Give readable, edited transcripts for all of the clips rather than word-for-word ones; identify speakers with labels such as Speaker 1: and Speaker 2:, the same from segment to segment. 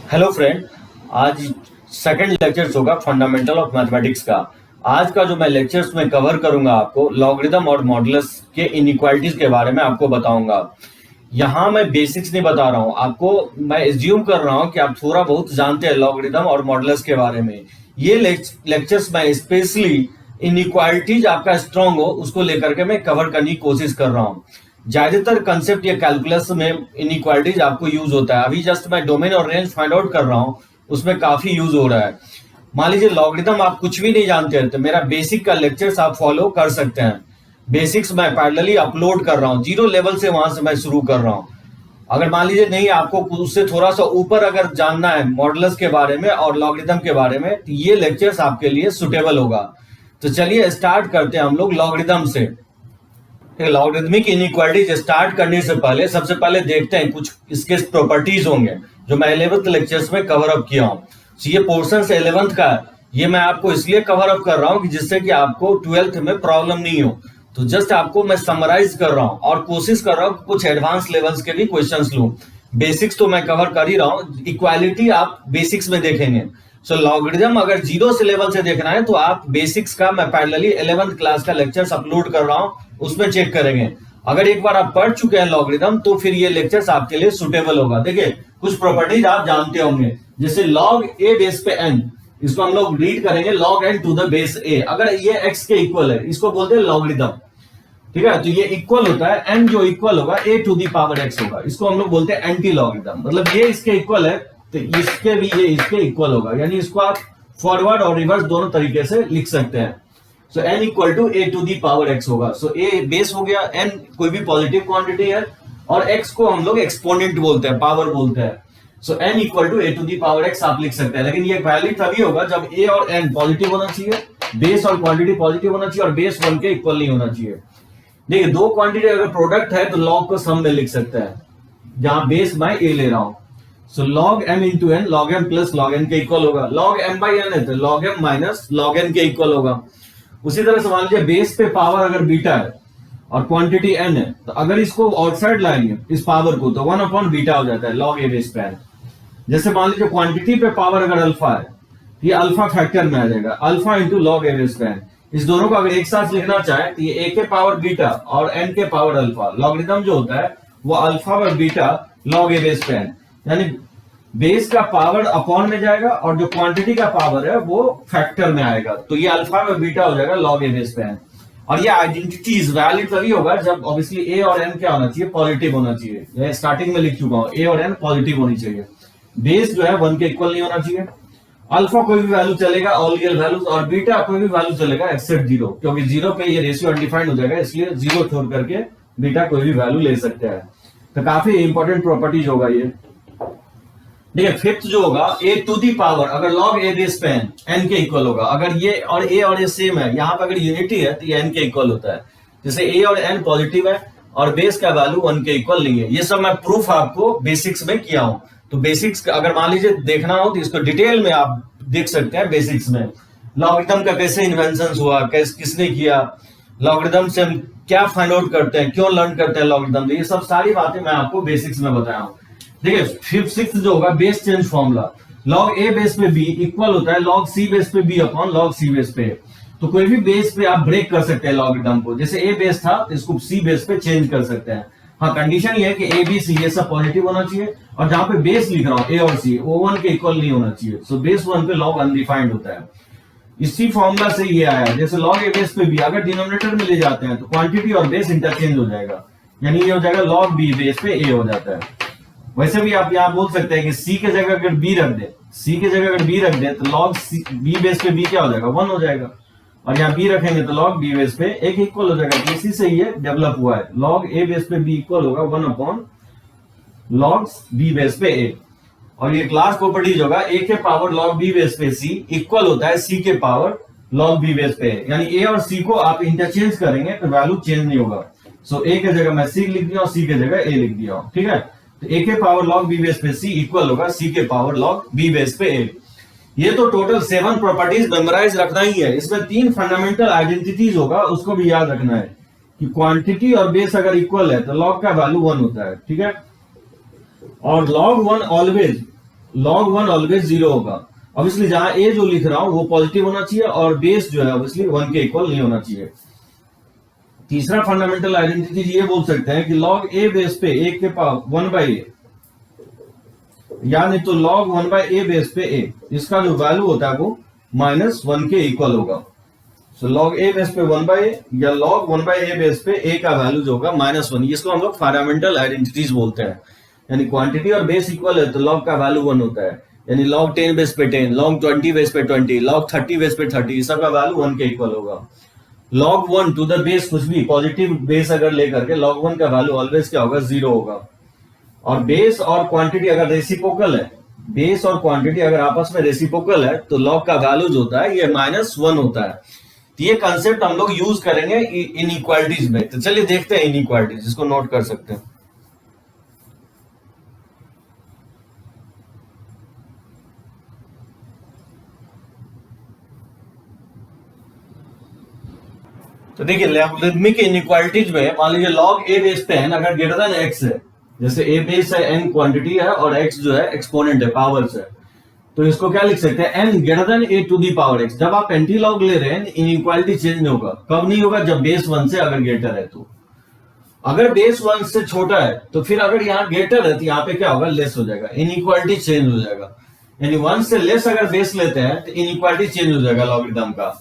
Speaker 1: Hello friend. आज second lectures होगा fundamental of mathematics का। आज का जो मैं लेक्चर्स में कवर करूंगा आपको लॉगरिदम और मॉडुलस के इनइक्वालिटीज के बारे में आपको बताऊंगा। यहाँ मैं बेसिक्स नहीं बता रहा हूँ आपको, मैं एज्यूम कर रहा हूँ कि आप थोड़ा बहुत जानते हैं लॉगरिदम और मॉडुलस के बारे में। ये लेक्चर्स मैं स्पेशली इनइक्वालिटीज आपका स्ट्रांग हो उसको लेकर के मैं कवर करने की कोशिश कर रहा हूँ। ज्यादातर कंसेप्ट या कैलकुलस में इनइक्वालिटीज आपको यूज होता है। अभी जस्ट मैं डोमेन और रेंज फाइंड आउट कर रहा हूँ, उसमें काफी यूज हो रहा है। मान लीजिए लॉगरिदम आप कुछ भी नहीं जानते तो मेरा बेसिक का लेक्चर्स आप फॉलो कर सकते हैं। बेसिक्स मैं पैरेलली अपलोड कर रहा हूँ, जीरो लेवल से वहां से मैं शुरू कर रहा हूँ। अगर मान लीजिए नहीं आपको उससे थोड़ा सा ऊपर अगर जानना है मॉडुलस के बारे में और लॉगरिदम के बारे में तो ये लेक्चर्स आपके लिए सुटेबल होगा। तो चलिए स्टार्ट करते हैं हम लोग लॉगरिदम से। लॉगरिदमिक इनइक्वालिटीज स्टार्ट करने से पहले सबसे पहले देखते हैं कुछ इसके प्रॉपर्टीज होंगे जो मैं 11th लेक्चर्स में कवर अप किया हूँ। ये पोर्शन 11th का है, ये मैं आपको इसलिए कवर अप कर रहा हूँ कि जिससे कि आपको 12th में प्रॉब्लम नहीं हो। तो जस्ट आपको मैं समराइज कर रहा हूँ और कोशिश कर रहा हूँ कुछ एडवांस लेवल्स के भी क्वेश्चंस लूं। बेसिक्स तो मैं कवर कर ही रहा हूँ, इक्वालिटी आप बेसिक्स में देखेंगे। सो लॉगरिदम अगर जीरो से लेवल से देखना है तो आप बेसिक्स का मैं पैरेलली 11th क्लास का लेक्चर्स अपलोड कर रहा हूँ, उसमें चेक करेंगे। अगर एक बार आप पढ़ चुके हैं लॉगरिदम तो फिर ये लेक्चर्स आपके लिए सुटेबल होगा। देखिए कुछ प्रॉपर्टीज आप जानते होंगे, जैसे log a बेस पे n, इसको हम लोग रीड करेंगे log n to the base a। अगर ये x के इक्वल है इसको बोलते हैं लॉगरिदम, ठीक है। तो ये इक्वल होता है n जो इक्वल होगा a to the power x होगा, इसको हम लोग बोलते हैं एंटी लॉगरिदम। मतलब ये इसके इक्वल है तो इसके भी ये इसके इक्वल होगा, यानी इसको आप फॉरवर्ड और रिवर्स दोनों तरीके से लिख सकते हैं। So n equal to a to the power x होगा। सो a बेस हो गया, n कोई भी पॉजिटिव क्वांटिटी है और x को हम लोग एक्सपोनेंट बोलते हैं, पावर बोलते हैं। So n equal to a to the power x आप लिख सकते हैं, लेकिन ये वैलिड तभी होगा जब a और n पॉजिटिव होना चाहिए, बेस और क्वांटिटी पॉजिटिव होना चाहिए और बेस 1 के इक्वल नहीं होना चाहिए। देखिए दो क्वांटिटी अगर प्रोडक्ट है तो लॉग को सम में लिख सकते हैं, जहां बेस मैं a ले रहा हूं। So log m into n, log m plus log n के इक्वल होगा। log m बाई n है तो log m minus log n के इक्वल होगा। उसी तरह से मान लीजिए बेस पे पावर अगर बीटा है और क्वांटिटी n है तो अगर इसको आउटसाइड लाएंगे इस पावर को तो 1 अपॉन बीटा हो जाता है log a बेस पे n। जैसे मान लीजिए क्वांटिटी पे पावर अगर अल्फा है तो ये अल्फा फैक्टर में आ जाएगा, alpha into log a base पे n। इस दोनों को अगर एक साथ लिखना चाहे तो ये a के पावर बीटा और n के पावर अल्फा। लॉगरिदम जो होता है वो अल्फा और बीटा log a बेस पे n, यानी बेस का पावर अपॉन में जाएगा और जो क्वांटिटी का पावर है वो फैक्टर में आएगा। तो ये अल्फा और बीटा हो जाएगा log a बेस पे n। और ये आइडेंटिटी वैलिड तभी होगा जब ऑब्वियसली a और n क्या होना चाहिए, पॉजिटिव होना चाहिए। मैं स्टार्टिंग में लिख चुका हूं a और n पॉजिटिव होनी चाहिए, बेस जो है 1 के इक्वल नहीं होना चाहिए। अल्फा कोई भी वैल्यू चलेगा ऑल रियल वैल्यूज, और बीटा कोई भी वैल्यू चलेगा एक्सेप्ट जीरो, क्योंकि जीरो पे ये रेशियो अनडिफाइंड हो जाएगा, इसलिए जीरो छोड़ करके बीटा कोई भी वैल्यू ले सकते हैं। तो काफी इंपॉर्टेंट प्रॉपर्टीज होगा ये। देखिए फिफ्थ जो होगा a टू दी पावर, अगर log a बेस पे n के इक्वल होगा। अगर ये और a सेम है, यहाँ पे अगर यूनिटी है तो ये n के इक्वल होता है। जैसे a और n पॉजिटिव है और बेस का वैल्यू 1 के इक्वल नहीं है। ये सब मैं प्रूफ आपको बेसिक्स में किया हूं। तो बेसिक्स अगर मान लीजिए देखना हो तो इसको डिटेल में आप देख सकते हैं बेसिक्स में। लॉगरिदम का कैसे इन्वेंशन हुआ, किसने किया, लॉगरिदम से हम क्या फाइंड आउट करते हैं, क्यों लर्न करते हैं लॉगरिदम, ये सब सारी बातें मैं आपको बेसिक्स में बताया हूं। देखिए फिफ्थ सिक्स जो होगा base change formula, log a base पे b इक्वल होता है log c बेस पे b upon log c base पे। तो कोई भी बेस पे आप ब्रेक कर सकते हैं लॉगरिदम को, जैसे a बेस था तो इसको c बेस पे चेंज कर सकते हैं। हाँ कंडीशन ये है कि a b c ये सब पॉजिटिव होना चाहिए और जहां पे बेस लिख रहा हूं a और c वो 1 के इक्वल नहीं होना चाहिए। सो बेस 1 पे log अनडिफाइंड होता है। इसी फॉर्मूला से ये आया, जैसे log a बेस पे b अगर डिनोमिनेटर में ले जाते हैं तो क्वांटिटी और बेस इंटरचेंज हो जाएगा, यानी ये हो जाएगा log b बेस पे a हो जाता है। वैसे भी आप यहाँ बोल सकते हैं कि c के जगह अगर b रख दे, c के जगह अगर b रख दे तो log b बेस पे b क्या हो जाएगा 1 हो जाएगा, और यहाँ b रखेंगे तो log b बेस पे a के इक्वल हो जाएगा। तो इसी से ये डेवलप हुआ है, log a बेस पे b इक्वल होगा 1 अपॉन log b बेस पे a। और ये क्लास प्रॉपर्टीज होगा a के पावर log b बेस पे c इक्वल होता है c के पावर log b बेस पे a, यानी a और c को आप इंटरचेंज करेंगे तो वैल्यू चेंज नहीं होगा। सो a के जगह मैं c लिख दिया और c के जगह a लिख दिया, ठीक है। तो a के पावर log b बेस पे c इक्वल होगा c के पावर log b बेस पे a। ये तो टोटल 7 प्रॉपर्टीज मेमोराइज रखना ही है। इसमें 3 फंडामेंटल आइडेंटिटीज होगा, उसको भी याद रखना है कि क्वांटिटी और बेस अगर इक्वल है तो log का वैल्यू 1 होता है, ठीक है। और log 1 ऑलवेज log 1 ऑलवेज 0 होगा। ऑब्वियसली जहां ए जो लिख रहा हूं वो पॉजिटिव होना चाहिए और बेस जो है ऑब्वियसली 1 के इक्वल नहीं होना चाहिए। तीसरा फंडामेंटल आइडेंटिटी ये बोल सकते हैं कि log a बेस पे 1 के पावर 1 बाई ए, यानी तो log 1 बाई ए बेस पे a, इसका जो वैल्यू होता है वो -1 के इक्वल होगा। सो log a बेस पे 1 बाई ए या log 1 बाई ए बेस पे a का वैल्यू जो होगा -1, इसको हम लोग फंडामेंटल आइडेंटिटीज बोलते हैं। यानी क्वांटिटी और बेस इक्वल है तो log का वैल्यू 1 होता है। यानी log 10 बेस पे 10, log 20 बेस पे 20, log 30 बेस पे 30, सबका वैल्यू 1 के इक्वल होगा। log 1 टू द बेस कुछ भी पॉजिटिव बेस अगर लेकर के log 1 का वैल्यू ऑलवेज क्या होगा, 0 होगा। और बेस और क्वांटिटी अगर रेसिप्रोकल है, बेस और क्वांटिटी अगर आपस में रेसिप्रोकल है तो log का वैल्यू जो होता है ये -1 होता है। तो ये कंसेप्ट हम लोग यूज करेंगे इनइक्वालिटीज में। तो चलिए देखते हैं इनइक्वालिटीज, इसको नोट कर सकते हैं। तो देखिए लॉगरिथमिक इनइक्वालिटीज में मान लीजिए log a बेस पे n अगर ग्रेटर देन x है, जैसे a बेस है, n क्वांटिटी है और x जो है एक्सपोनेंट है, पावर्स है, तो इसको क्या लिख सकते हैं, n greater than a to the power x। जब आप एंटी लॉग ले रहे हैं इनइक्वालिटी चेंज नहीं होगा। कब नहीं होगा, जब बेस 1 से अगर ग्रेटर है। तो अगर बेस 1 से छोटा है तो फिर अगर यहाँ ग्रेटर है तो यहाँ पे क्या होगा, लेस हो जाएगा, इनइक्वालिटी चेंज हो जाएगा। यानी 1 से लेस अगर बेस लेते हैं तो इनइक्वालिटी चेंज हो जाएगा लॉगरिथम का।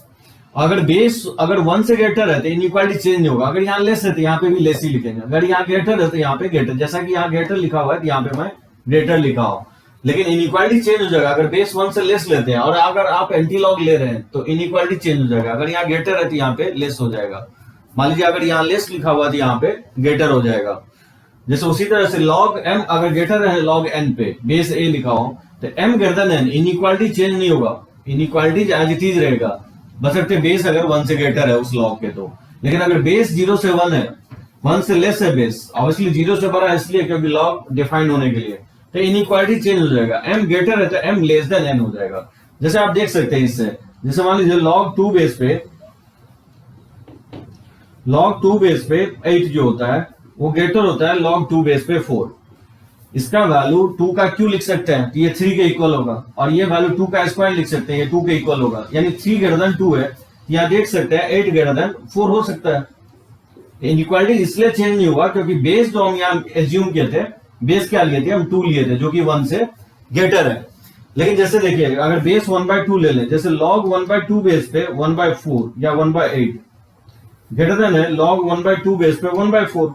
Speaker 1: अगर बेस अगर 1 से ग्रेटर है तो इनइक्वालिटी चेंज नहीं होगा। अगर यहाँ लेस है तो यहाँ पे भी लेस ही लिखेंगे। अगर यहाँ ग्रेटर है तो यहाँ पे ग्रेटर, जैसा कि यहाँ ग्रेटर लिखा हुआ है तो यहाँ पे मैं ग्रेटर लिखा हूं, लेकिन इनइक्वालिटी चेंज हो जाएगा अगर बेस 1 से लेस लेते हैं। और अगर आप एंटी लॉग ले रहे हैं तो इनइक्वालिटी चेंज हो जाएगा। अगर यहाँ ग्रेटर है तो यहाँ पे लेस हो जाएगा। मान लीजिए अगर यहाँ लेस लिखा हुआ तो यहाँ पे ग्रेटर हो जाएगा। जैसे उसी तरह से log m अगर ग्रेटर है log n पे, बेस a लिखा हो तो m greater than n, inequality change नहीं होगा, इनइक्वालिटी एज इट इज रहेगा, बशर्ते बेस अगर 1 से ग्रेटर है उस log के। तो लेकिन अगर बेस 0 से 1 है, 1 से लेस है बेस, ऑब्वियसली 0 से बड़ा है इसलिए क्योंकि log डिफाइन होने के लिए, तो इनइक्वालिटी चेंज हो जाएगा। m ग्रेटर है तो m लेस देन n हो जाएगा। जैसे आप देख सकते हैं इससे, जैसे मान लीजिए log 2 बेस पे, log 2 बेस पे 8 जो होता है वो ग्रेटर होता है log 2 बेस पे 4। इसका वैल्यू 2 का क्यों लिख सकते हैं, तो ये 3 के इक्वल होगा। और ये वैल्यू 2 का स्क्वायर लिख सकते हैं, ये 2 के इक्वल होगा। यानी 3 ग्रेटर देन 2 है, यहाँ देख सकते हैं 8 ग्रेटर देन 4 हो सकता है। इनइक्वालिटी इसलिए चेंज नहीं हुआ क्योंकि बेस जो हम यहाँ एज्यूम किए थे, बेस क्या लिए थे, हम 2 लिए थे जो कि 1 से ग्रेटर है। लेकिन जैसे देखिए अगर बेस 1/2 ले लें, जैसे log 1/2 बेस पे 1/4 या 1/8 ग्रेटर देन है log 1/2 बेस पे 1/4।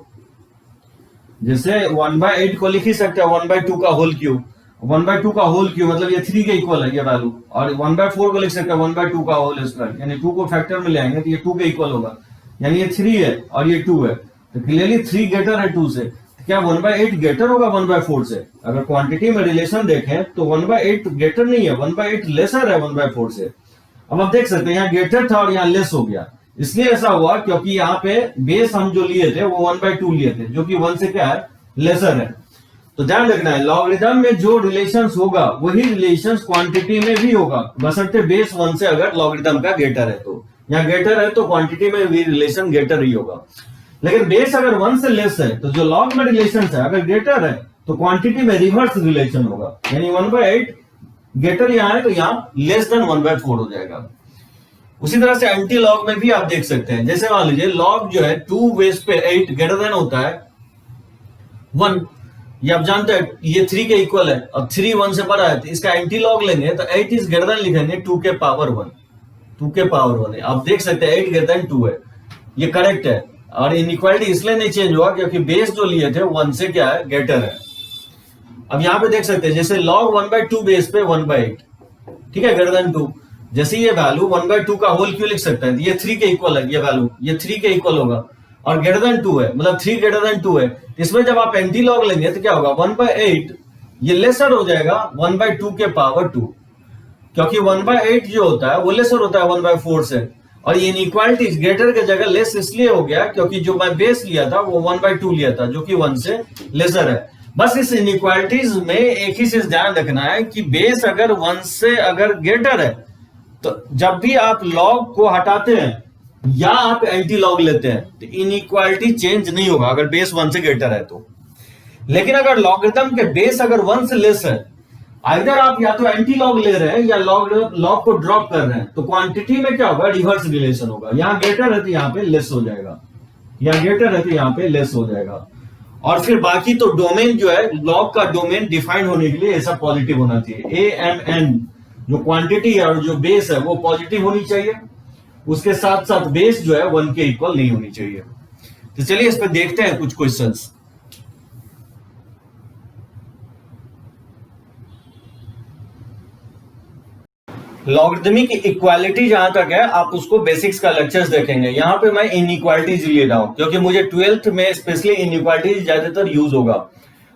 Speaker 1: जैसे 1/8 को लिख ही सकते हैं 1/2 का होल क्यूब, 1/2 का होल क्यूब मतलब ये 3 के इक्वल है ये वैल्यू। और 1/4 को लिख सकते हैं 1/2 का होल स्क्वायर, यानी 2 को फैक्टर में ले आएंगे तो ये 2 के इक्वल होगा। यानी ये 3 है और ये 2 है, तो क्लियरली 3 ग्रेटर है 2 से। तो क्या 1/8 ग्रेटर होगा 1/4 से? अगर क्वांटिटी में रिलेशन देखें तो 1/8 ग्रेटर नहीं है, 1/8 लेसर है 1/4 से। अब आप देख सकते हैं यहाँ ग्रेटर था और यहाँ लेस हो गया। इसलिए ऐसा हुआ क्योंकि यहाँ पे बेस हम जो लिए थे वो 1/2 लिए थे जो कि 1 से क्या है, लेसर है। तो ध्यान रखना है लॉगरिथम में जो रिलेशंस होगा वही रिलेशंस क्वांटिटी में भी होगा, बशर्ते बेस 1 से अगर लॉगरिथम का ग्रेटर है। तो यहाँ ग्रेटर है तो क्वांटिटी में भी रिलेशन ग्रेटर ही होगा। लेकिन बेस अगर 1 से लेस है तो जो लॉग में रिलेशन है अगर ग्रेटर है तो क्वांटिटी में रिवर्स रिलेशन होगा। यानी 1/8 ग्रेटर यहाँ है तो यहाँ लेस देन 1/4 हो जाएगा। उसी तरह से एंटी लॉग में भी आप देख सकते हैं, जैसे मान लीजिए लॉग जो है 2 बेस पे 8 ग्रेटर देन होता है 1, ये आप जानते हैं ये 3 के इक्वल है और 3 1 से बड़ा है, तो इसका एंटी लॉग लेंगे तो 8 इज ग्रेटर देन लिखेंगे 2 के पावर 1, 2 के पावर 1 है। आप देख सकते हैं 8 ग्रेटर देन 2 है, ये करेक्ट है। और इनइक्वालिटी इसलिए नहीं चेंज हुआ क्योंकि बेस जो लिए थे 1 से क्या है, ग्रेटर है। अब यहाँ पे देख सकते हैं जैसे log 1/2 बेस पे 1/8, ठीक है, ग्रेटर देन 2। जैसे ये वैल्यू 1/2 का होल क्यों लिख सकते हैं, ये 3 के इक्वल है, ये वैल्यू ये 3 के इक्वल होगा और ग्रेटर देन 2 है, मतलब 3 ग्रेटर देन 2 है। इसमें जब आप एंटी लॉग लेंगे तो क्या होगा, 1/8 ये लेसर हो जाएगा 1/2 के पावर 2, क्योंकि 1/8 जो होता है वो लेसर होता है 1/4 से। और ये इनइक्वालिटी ग्रेटर की जगह लेस इसलिए हो गया क्योंकि जो मैं बेस लिया था वो 1/2 लिया था जो कि 1 से लेसर है। बस इस इनइक्वालिटीज में एक ही चीज ध्यान रखना है कि बेस अगर 1 से अगर ग्रेटर है तो जब भी आप लॉग को हटाते हैं या आप एंटी लॉग लेते हैं तो इनइक्वालिटी चेंज नहीं होगा अगर बेस 1 से ग्रेटर है तो। लेकिन अगर लॉगरिथम के बेस अगर 1 से लेस है आइदर आप या तो एंटी लॉग ले रहे हैं या लॉग को ड्रॉप कर रहे हैं, तो क्वांटिटी में क्या होगा, रिवर्स रिलेशन होगा। यहां ग्रेटर है तो यहाँ पे लेस हो जाएगा, यहाँ ग्रेटर है तो यहाँ पे लेस हो जाएगा। और फिर बाकी तो डोमेन जो है, लॉग का डोमेन डिफाइंड होने के लिए ऐसा पॉजिटिव होना चाहिए। ए एम एन जो क्वांटिटी है और जो बेस है वो पॉजिटिव होनी चाहिए, उसके साथ साथ बेस जो है 1 के इक्वल नहीं होनी चाहिए। तो चलिए इस पर देखते हैं कुछ क्वेश्चंस। लॉगरिथमिक इक्वालिटी जहां तक है, आप उसको बेसिक्स का लेक्चर्स देखेंगे। यहां पे मैं इनइक्वालिटीज ले रहा हूं क्योंकि मुझे 12th में स्पेशली इनइक्वालिटीज ज्यादातर यूज होगा।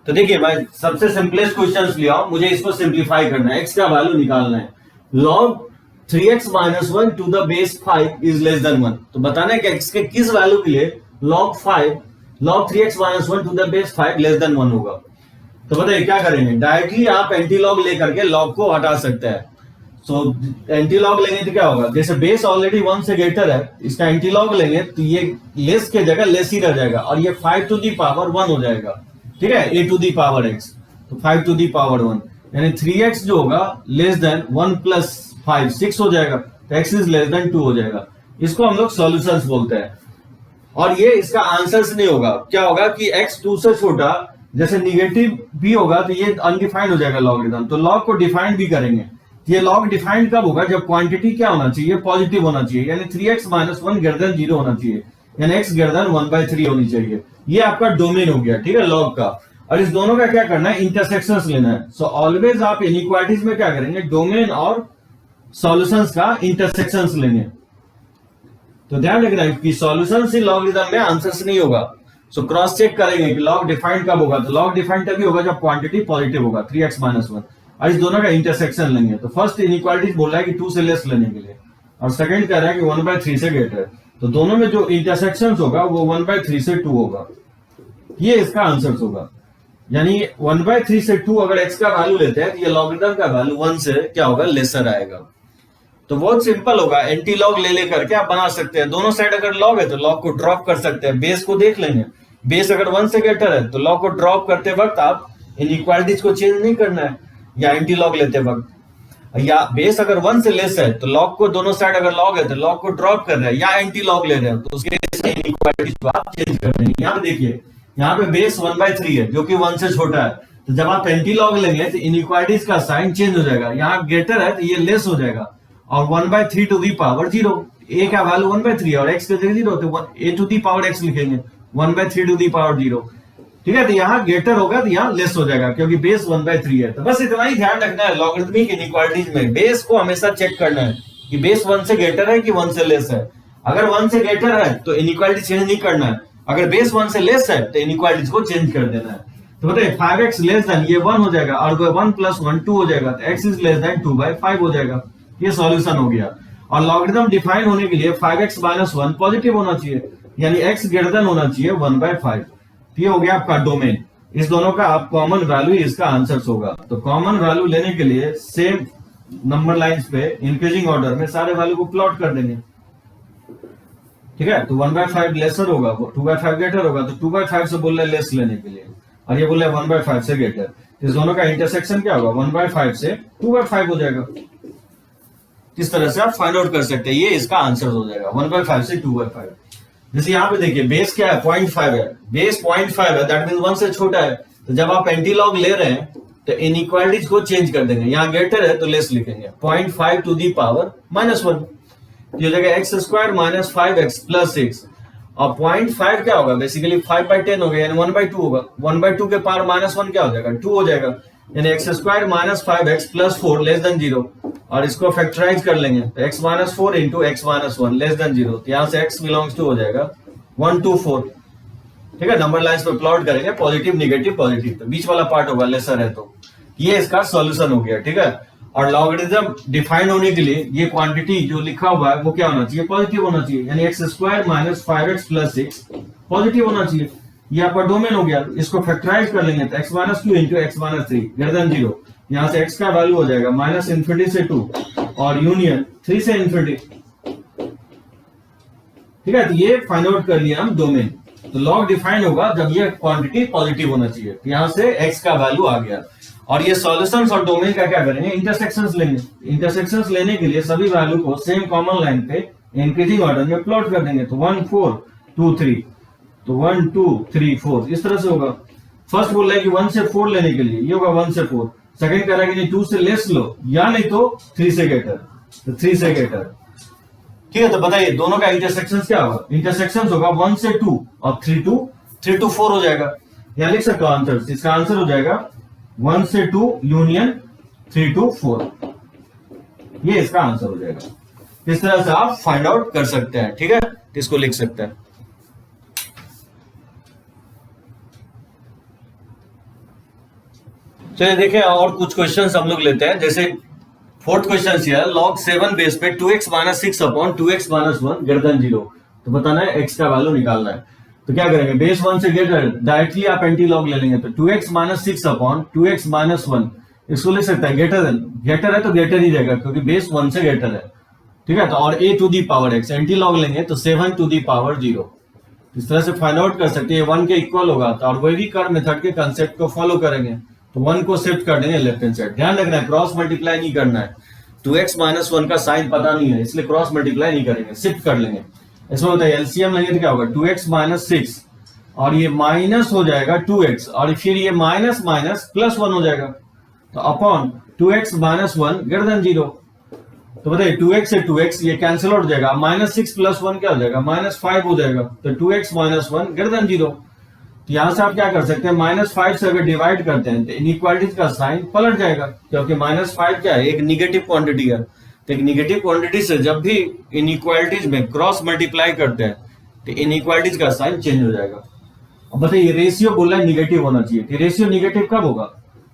Speaker 1: तो देखिए, मैं सबसे सिंपलेस्ट क्वेश्चंस लिया हूं, मुझे इसको सिंप्लीफाई करना है, एक्स का वैल्यू निकालना है। Log 3x minus 1 to the base 5 is less than 1। तो बताना है कि एक्स के किस वैल्यू के लिए log 3x minus 1 to the base 5 less than 1 होगा। तो बताइए क्या करेंगे, डायरेक्टली आप एंटी लॉग लेकर के लॉग को हटा सकते हैं। सो एंटी लॉग लेंगे तो क्या होगा, जैसे बेस ऑलरेडी 1 से ग्रेटर है, इसका एंटी लॉग लेंगे तो ये लेस के जगह लेस ही रह जाएगा और ये 5 टू दी पावर 1 हो जाएगा। ठीक है, a to the power x, तो 5 टू दी पावर 1 यानी 3x जो होगा लेस देन 1 प्लस 5 6 हो जाएगा, तो x इज लेस देन 2 हो जाएगा। इसको हम लोग सॉल्यूशंस बोलते हैं। और ये इसका आंसर्स नहीं होगा, क्या होगा कि x 2 से छोटा, जैसे निगेटिव भी होगा तो ये अनडिफाइंड हो जाएगा लॉगरिथम। तो लॉग को डिफाइंड भी करेंगे। ये लॉग डिफाइंड कब होगा, जब क्वांटिटी क्या होना चाहिए, पॉजिटिव होना चाहिए, यानी 3x माइनस 1 ग्रेटर देन 0 होना चाहिए, यानी x ग्रेटर देन 1/3 होनी चाहिए। ये आपका डोमेन हो गया, ठीक है, लॉग का। और इस दोनों का क्या करना है, इंटरसेक्शंस लेना है। सो ऑलवेज आप इनइक्वालिटीज में क्या करेंगे, डोमेन और सॉल्यूशंस का इंटरसेक्शंस लेंगे। तो ध्यान रखना है कि सॉल्यूशंस ही लॉगरिथम में आंसर्स नहीं होगा। सो क्रॉस चेक करेंगे कि लॉग डिफाइंड कब होगा, तो लॉग डिफाइंड तभी होगा जब क्वांटिटी पॉजिटिव होगा, 3x माइनस 1। और इस दोनों का इंटरसेक्शन लेंगे। तो फर्स्ट इनइक्वालिटीज बोल रहा है कि 2 से लेस लेने के लिए, और सेकंड कह रहा है कि 1/3 से ग्रेटर। तो दोनों में जो इंटरसेक्शन होगा वो 1/3 से 2 होगा, ये इसका आंसर होगा। यानी 1/3 से 2 अगर x का वैल्यू लेते हैं तो ये लॉगरिथम का वैल्यू 1 से क्या होगा, लेसर आएगा। तो बहुत सिंपल होगा, एंटी लॉग ले लेकर के आप बना सकते हैं। दोनों साइड अगर लॉग है तो लॉग को ड्रॉप कर सकते हैं, बेस को देख लेंगे। बेस अगर 1 से ग्रेटर है तो लॉग को ड्रॉप करते वक्त आप इनइक्वालिटीज को चेंज नहीं करना है, या एंटी लॉग लेते वक्त। या बेस अगर 1 से लेस है तो लॉग को, दोनों साइड अगर लॉग है तो लॉग को ड्रॉप कर रहे हैं, या एंटी लॉग ले रहे हैं तो उसके इनइक्वालिटीज को आप चेंज कर देंगे। यहाँ पे देखिए, यहाँ पे बेस 1/3 है जो कि 1 से छोटा है, तो जब आप एंटी लॉग लेंगे तो इनइक्वालिटीज का साइन चेंज हो जाएगा। यहाँ ग्रेटर है तो ये लेस हो जाएगा, और 1/3 टू दी पावर 0, a का वैल्यू 1/3 और x के जगह 0, तो a to the power x लिखेंगे, 1/3 टू दी पावर 0। ठीक है, तो यहाँ ग्रेटर होगा तो यहाँ लेस हो जाएगा क्योंकि बेस 1/3 है। तो बस इतना ही ध्यान रखना है लॉगरिथमिक इनइक्वालिटीज में, बेस को हमेशा चेक करना है कि बेस 1 से ग्रेटर है कि 1 से लेस है। अगर 1 से ग्रेटर है तो इनइक्वालिटी चेंज नहीं करना है, अगर बेस 1 से लेस है तो इनइक्वालिटीज को चेंज कर देना है। तो बताइए 5x लेस देन, ये 1 हो जाएगा, और 1 प्लस 1 2 हो जाएगा, तो x इज लेस देन 2/5 हो जाएगा। ये सॉल्यूशन हो गया। और लॉगरिथम डिफाइन होने के लिए 5x माइनस 1 पॉजिटिव होना चाहिए, यानी x ग्रेटर देन होना चाहिए 1/5। ये हो गया आपका डोमेन। इस दोनों का आप कॉमन वैल्यू इसका आंसर होगा। तो कॉमन वैल्यू लेने के लिए सेम नंबर लाइंस पे इंक्रीजिंग ऑर्डर में सारे वैल्यू को प्लॉट कर देंगे। ठीक है, तो 1/5 लेसर होगा, 2/5 ग्रेटर होगा, तो 2/5 से बोल रहे लेस लेने के लिए, और ये बोल रहे 1/5 से ग्रेटर। इस दोनों का इंटरसेक्शन क्या होगा, 1/5 से 2/5 हो जाएगा। इस तरह से आप फाइंड आउट कर सकते हैं, ये इसका आंसर हो जाएगा 1/5 से 2/5। जैसे यहाँ पे देखिए बेस क्या है, 0.5 है, बेस 0.5 है, दैट मीन 1 से छोटा है। तो जब आप एंटी लॉग ले रहे हैं तो इनइक्वालिटीज को चेंज कर देंगे, यहाँ ग्रेटर है तो लेस लिखेंगे, 0.5 टू दी पावर -1, ये हो जाएगा x² माइनस 5x प्लस 6। और 0.5 क्या होगा, बेसिकली 5/10 हो गया, यानी 1/2 होगा। 1/2 के पावर -1 क्या हो जाएगा, 2 हो जाएगा, यानी x² minus 5x plus 4 less than 0। और इसको फैक्टराइज कर लेंगे तो x minus 4 into x minus 1 less than 0। तो यहाँ से x बिलोंग्स टू हो जाएगा 1 2 4। ठीक है, नंबर लाइंस पे प्लॉट करेंगे, पॉजिटिव निगेटिव पॉजिटिव, तो बीच वाला पार्ट होगा लेसर है, तो ये इसका सॉल्यूशन हो गया। ठीक है, और लॉगरिथम डिफाइन होने के लिए ये क्वांटिटी जो लिखा हुआ है वो क्या होना चाहिए, पॉजिटिव होना चाहिए, यानी x² minus 5x plus 6 positive होना चाहिए। ये आपका डोमेन हो गया। इसको फैक्टराइज कर लेंगे तो x minus 2 into x minus 3 greater than 0। यहाँ से x का वैल्यू हो जाएगा -∞ से 2 और यूनियन 3 से ∞। ठीक है, तो ये फाइंड आउट कर लिया हम डोमेन। तो लॉग डिफाइन होगा जब ये क्वांटिटी पॉजिटिव होना चाहिए, तो यहाँ से x का वैल्यू आ गया। और ये सॉल्यूशंस और डोमेन का क्या करेंगे, इंटरसेक्शंस लेंगे। इंटरसेक्शंस लेने के लिए सभी वैल्यू को सेम कॉमन लाइन पे इंक्रीजिंग ऑर्डर में प्लॉट कर देंगे। तो 1 4 2 3, तो 1 2 3 4 इस तरह से होगा। फर्स्ट बोल रहा है कि 1 से 4 लेने के लिए ये होगा 1 से 4। सेकंड कह रहा है कि नहीं 2 से लेस लो या नहीं तो 3 से ग्रेटर, तो 3 से ग्रेटर। ठीक है, तो बताइए दोनों का इंटरसेक्शन क्या होगा, इंटरसेक्शन होगा 1 से 2 और 3 to 4 हो जाएगा। या लिख सकते हो आंसर, इसका आंसर हो जाएगा 1 से 2 यूनियन 3 to 4, ये इसका आंसर हो जाएगा। इस तरह से आप फाइंड आउट कर सकते हैं। ठीक है, इसको लिख सकते हैं। चलिए देखिए और कुछ क्वेश्चंस हम लोग लेते हैं। जैसे फोर्थ क्वेश्चन है, log 7 बेस पे 2x - 6 upon 2x - 1 greater than 0। तो बताना है x का वैल्यू निकालना है। तो क्या करेंगे, बेस 1 से ग्रेटर डायरेक्टली आप एंटी लॉग ले लेंगे। तो 2x - 6 अपॉन 2x - 1 इसको लिख सकते हैं ग्रेटर देन, ग्रेटर है तो ग्रेटर ही रहेगा क्योंकि बेस 1 से ग्रेटर है। ठीक है, तो और a to the power x anti log लेंगे तो 7 टू दी पावर 0। इस तरह से फाइंड आउट कर सकते हैं 1 के इक्वल होगा। तो और वही भी कर मेथड के कंसेप्ट को फॉलो करेंगे। तो 1 को शिफ्ट कर देंगे लेफ्ट हैंड साइड। ध्यान रखना है क्रॉस मल्टीप्लाई नहीं करना है। 2x - 1 का साइन पता नहीं है इसलिए क्रॉस मल्टीप्लाई नहीं करेंगे, शिफ्ट कर लेंगे। इसमें होता है एलसीएम लेंगे तो क्या होगा 2x - 6 और ये माइनस हो जाएगा 2x और फिर ये माइनस माइनस प्लस 1 हो जाएगा। तो अपॉन 2x - 1 ग्रेटर देन 0। तो बताइए 2x से 2x ये कैंसिल आउट हो जाएगा, -6 + 1 क्या हो जाएगा -5 हो जाएगा। तो 2x - 1 ग्रेटर देन 0। तो यहां से आप क्या कर सकते हैं, -5 से अगर डिवाइड करते हैं तो इनइक्वालिटीज का साइन पलट जाएगा क्योंकि -5 क्या है, एक निगेटिव क्वांटिटी है। तो एक निगेटिव क्वांटिटी से जब भी इनइक्वालिटीज में क्रॉस मल्टीप्लाई करते हैं तो इनइक्वालिटीज का साइन चेंज हो जाएगा। अब बताइए रेशियो बोला है निगेटिव होना चाहिए, कि रेशियो निगेटिव कब होगा,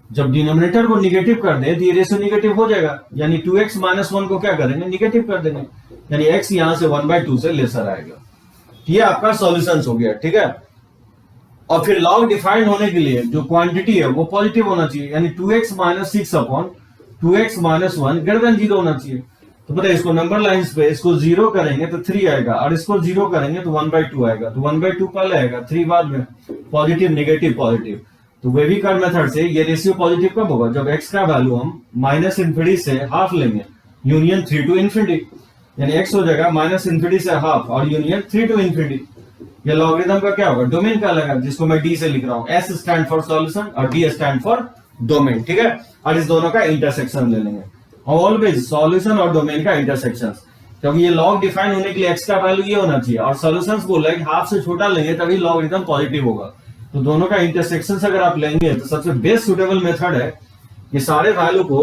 Speaker 1: जब डिनोमिनेटर को निगेटिव कर दे तो ये रेशियो निगेटिव हो जाएगा। यानी 2x - 1 को क्या करेंगे, निगेटिव कर देंगे, यानी x यहां से 1/2 से लेसर आएगा। ये आपका सॉल्यूशन हो गया। ठीक है, और फिर लॉग डिफाइंड होने के लिए जो क्वांटिटी है वो पॉजिटिव होना चाहिए, यानी 2x - 6 upon 2x - 1 greater than 0 होना चाहिए। तो पता है इसको नंबर लाइंस पे इसको 0 करेंगे तो 3 आएगा और इसको 0 करेंगे तो 1/2 आएगा। तो 1/2 पहले आएगा, 3 बाद में, पॉजिटिव नेगेटिव पॉजिटिव। तो वेविकर मेथड से ये रेशियो पॉजिटिव कब होगा, जब x का वैल्यू हम -∞ से हाफ लेंगे यूनियन 3 to ∞, यानी x हो जाएगा -∞ से हाफ और यूनियन 3 to ∞। ये लॉगरिथम का क्या होगा, डोमेन का लगा, जिसको मैं d से लिख रहा हूं। s स्टैंड फॉर सॉल्यूशन और d स्टैंड फॉर डोमेन। ठीक है, और इस दोनों का इंटरसेक्शन ले लेंगे। ऑलवेज सॉल्यूशन और डोमेन का इंटरसेक्शन, क्योंकि ये लॉग डिफाइन होने के लिए x का वैल्यू ये होना चाहिए और सॉल्यूशंस बोल रहा है कि हाफ से छोटा लेंगे तभी लॉगरिथम पॉजिटिव होगा। तो दोनों का इंटरसेक्शन अगर आप लेंगे तो सबसे बेस्ट सुटेबल मेथड है कि सारे वैल्यू को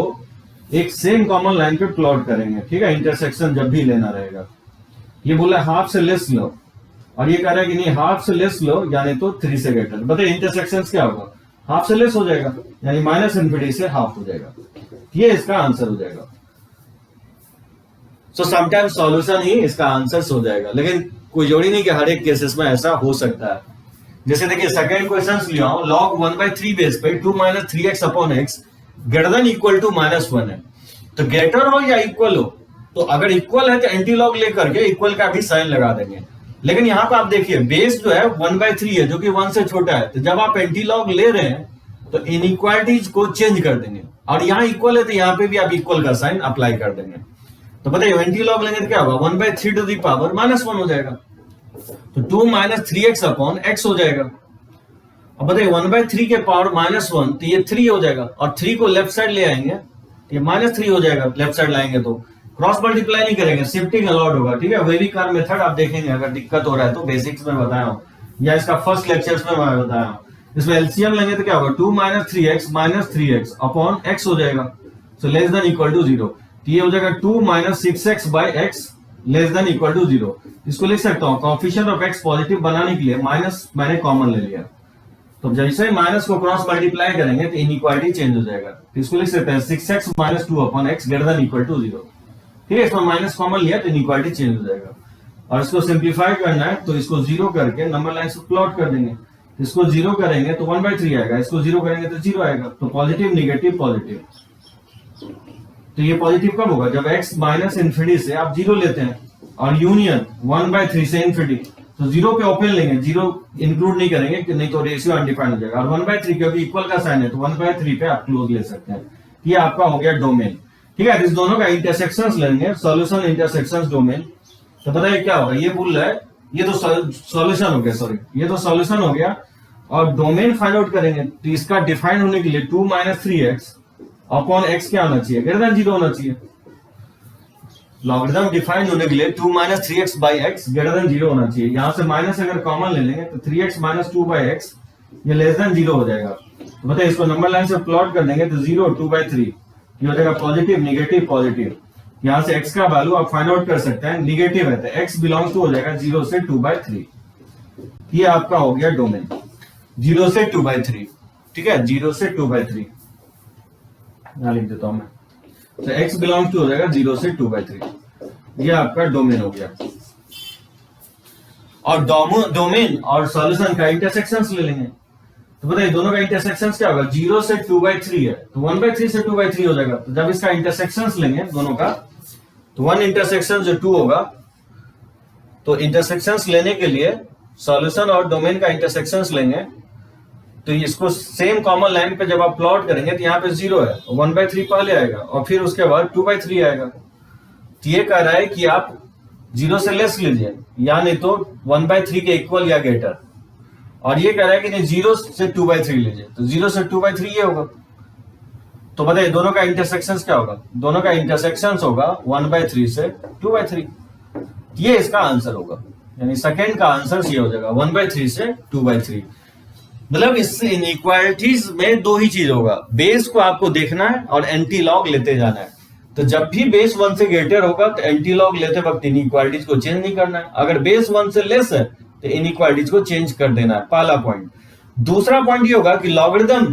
Speaker 1: एक सेम कॉमन लाइन पे प्लॉट करेंगे। ठीक है, इंटरसेक्शन जब भी लेना रहेगा। ये बोला हाफ से लेस लो और ये कह रहा है कि नहीं हाफ से लेस लो यानी तो 3 से ग्रेटर। बताइए इंटरसेक्शन क्या होगा, हाफ से लेस हो जाएगा यानी -∞ से हाफ हो जाएगा। ये इसका आंसर हो जाएगा। सो समटाइम्स सॉल्यूशन ही इसका आंसर हो जाएगा, लेकिन कोई जोड़ी नहीं कि हर एक केसेस में ऐसा हो सकता है। जैसे देखिए सेकंड क्वेश्चन लिया हूं, log 1/3 बेस पे 2 - 3x upon x greater than equal to -1 है। तो ग्रेटर हो या इक्वल हो, तो अगर इक्वल है तो एंटी लॉग लेकर के इक्वल का भी साइन लगा देंगे। लेकिन यहां पर आप देखिए बेस जो है 1/3 है जो कि 1 से छोटा है। तो जब आप एंटी लॉग ले रहे हैं तो इनइक्वालिटीज को चेंज कर देंगे और यहाँ इक्वल है तो यहाँ पे भी आप इक्वल का साइन अप्लाई कर देंगे। तो बताइए एंटी लॉग लेंगे तो क्या होगा, 1/3 टू दी पावर -1 हो जाएगा। तो 2 - 3x अपॉन x हो जाएगा। अब बताइए 1/3 के पावर -1 तो ये 3 हो जाएगा और 3 को लेफ्ट साइड ले आएंगे तो ये -3 हो जाएगा। लेफ्ट साइड लाएंगे तो क्रॉस मल्टीप्लाई नहीं करेंगे, शिफ्टिंग अलाउड होगा। ठीक है, वेविकर मेथड आप देखेंगे अगर दिक्कत हो रहा है तो बेसिक्स में बताया हूं या इसका फर्स्ट लेक्चर्स में मैं बताया हूं। इसमें एलसीएम लेंगे तो क्या होगा 2 - 3x - 3x अपॉन x हो जाएगा। So less than equal to 0। तो ये हो जाएगा 2 - 6x by x less than equal to 0। इसको लिख सकता हूं कोएफिशिएंट ऑफ x पॉजिटिव बनाने के लिए माइनस मैंने कॉमन ले लिया। तो जैसे ही माइनस को क्रॉस मल्टीप्लाई करेंगे तो इनइक्वालिटी चेंज हो जाएगा। तो इसको लिख सकते हैं 6x - 2 upon x greater than equal to 0। ठीक है, इसमें माइनस कॉमन लिया तो इनइक्वालिटी चेंज हो जाएगा। और इसको सिंप्लीफाई करना है तो इसको 0 करके नंबर लाइन से प्लॉट कर देंगे। इसको 0 करेंगे तो 1/3 आएगा, इसको 0 करेंगे तो 0 आएगा। तो पॉजिटिव निगेटिव पॉजिटिव। तो ये पॉजिटिव कब होगा, जब x -∞ से आप 0 लेते हैं और यूनियन 1/3 से ∞। तो 0 पे ओपन लेंगे, 0 इंक्लूड नहीं करेंगे कि नहीं तो रेशियो अनडिफाइंड हो जाएगा। और 1/3 क्योंकि इक्वल का साइन है तो 1/3 पे आप क्लोज ले सकते हैं। ये आपका हो गया डोमेन। ठीक है, इस दोनों का इंटरसेक्शंस लेंगे, सॉल्यूशन इंटरसेक्शंस डोमेन। तो बताइए क्या होगा, ये बोल रहा है ये तो सॉल्यूशन हो गया, सॉरी ये तो सॉल्यूशन हो गया। और डोमेन फाइंड आउट करेंगे तो इसका डिफाइन होने के लिए 2 - 3x अपॉन x क्या होना चाहिए, ग्रेटर देन 0 होना चाहिए। लॉगरिथम डिफाइन होने के लिए 2 - 3x by x greater than 0 होना चाहिए। यहां से माइनस अगर कॉमन ले लेंगे तो 3x - 2 by x ये लेस देन 0 हो जाएगा। तो बताइए इसको नंबर लाइन से प्लॉट कर देंगे तो 0 2/3 ये हो जाएगा पॉजिटिव नेगेटिव पॉजिटिव। यहां से x का वैल्यू आप फाइंड आउट कर सकते हैं, नेगेटिव है तो x बिलोंग्स टू हो जाएगा 0 से 2/3। ये आपका हो गया डोमेन 0 से 2/3। ठीक है, 0 से 2/3 यहां लिख देता हूं मैं। तो x बिलोंग्स टू हो जाएगा 0 से 2/3। ये आपका डोमेन हो गया। और डोमेन और सॉल्यूशन का इंटरसेक्शंस ले लेंगे। तो बताइए दोनों का इंटरसेक्शंस क्या होगा, 0 से 2/3 है तो 1/3 से 2/3 हो जाएगा। तो जब इसका इंटरसेक्शंस लेंगे दोनों का तो 1 इंटरसेक्शन जो 2 होगा, तो इंटरसेक्शंस लेने के लिए सॉल्यूशन और डोमेन का इंटरसेक्शंस लेंगे। तो इसको सेम कॉमन लाइन पे जब आप प्लॉट करेंगे तो यहाँ पे 0 है, 1/3 पहले आएगा और फिर उसके बाद 2/3 आएगा। तो ये कह रहा है कि आप 0 से लेस लीजिए या नहीं तो 1/3 के इक्वल या ग्रेटर। और ये कह रहा है कि नहीं 0 से 2/3 लीजिए, तो 0 से 2/3 ये होगा। तो बताइए दोनों का इंटरसेक्शंस क्या होगा, दोनों का इंटरसेक्शंस होगा 1/3 से 2/3। ये इसका आंसर होगा, यानी सेकंड का आंसर ये हो जाएगा 1/3 से 2/3। मतलब इस इनइक्वालिटीज में दो ही चीज होगा, बेस को आपको देखना है और एंटी लॉग लेते जाना है। तो जब भी बेस 1 से ग्रेटर होगा तो एंटी लॉग लेते वक्त इनइक्वालिटीज को चेंज नहीं करना है। अगर बेस 1 से लेस है तो इनइक्वालिटीज को चेंज कर देना है, पहला पॉइंट। दूसरा पॉइंट ये होगा कि लॉगरिथम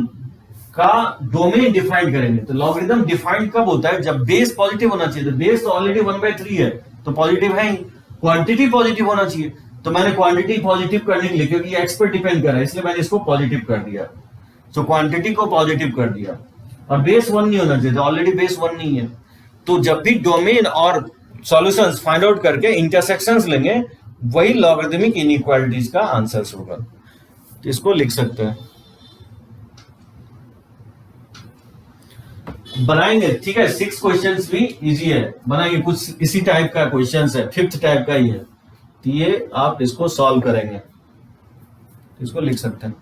Speaker 1: का डोमेन डिफाइन करेंगे। तो लॉगरिथम डिफाइन कब होता है, जब बेस पॉजिटिव होना चाहिए। तो बेस तो ऑलरेडी 1/3 है तो पॉजिटिव है ही, क्वांटिटी पॉजिटिव होना चाहिए। तो मैंने क्वांटिटी पॉजिटिव करने के लिए, क्योंकि एक्स पर डिपेंड कर रहा है इसलिए मैंने इसको पॉजिटिव कर दिया। तो क्वांटिटी को पॉजिटिव कर दिया और बेस 1 नहीं होना चाहिए, तो ऑलरेडी बेस 1 नहीं है। तो जब भी डोमेन और सॉल्यूशंस फाइंड आउट करके इंटरसेक्शंस लेंगे वही लॉगरिथमिक इनइक्वालिटीज का आंसर होगा। तो इसको लिख सकते हैं, बनाएंगे। ठीक है, 6 क्वेश्चंस भी इजी है, बनाएंगे। कुछ इसी टाइप का क्वेश्चंस है, 5th टाइप का ही है। तो ये आप इसको सॉल्व करेंगे, इसको लिख सकते हैं।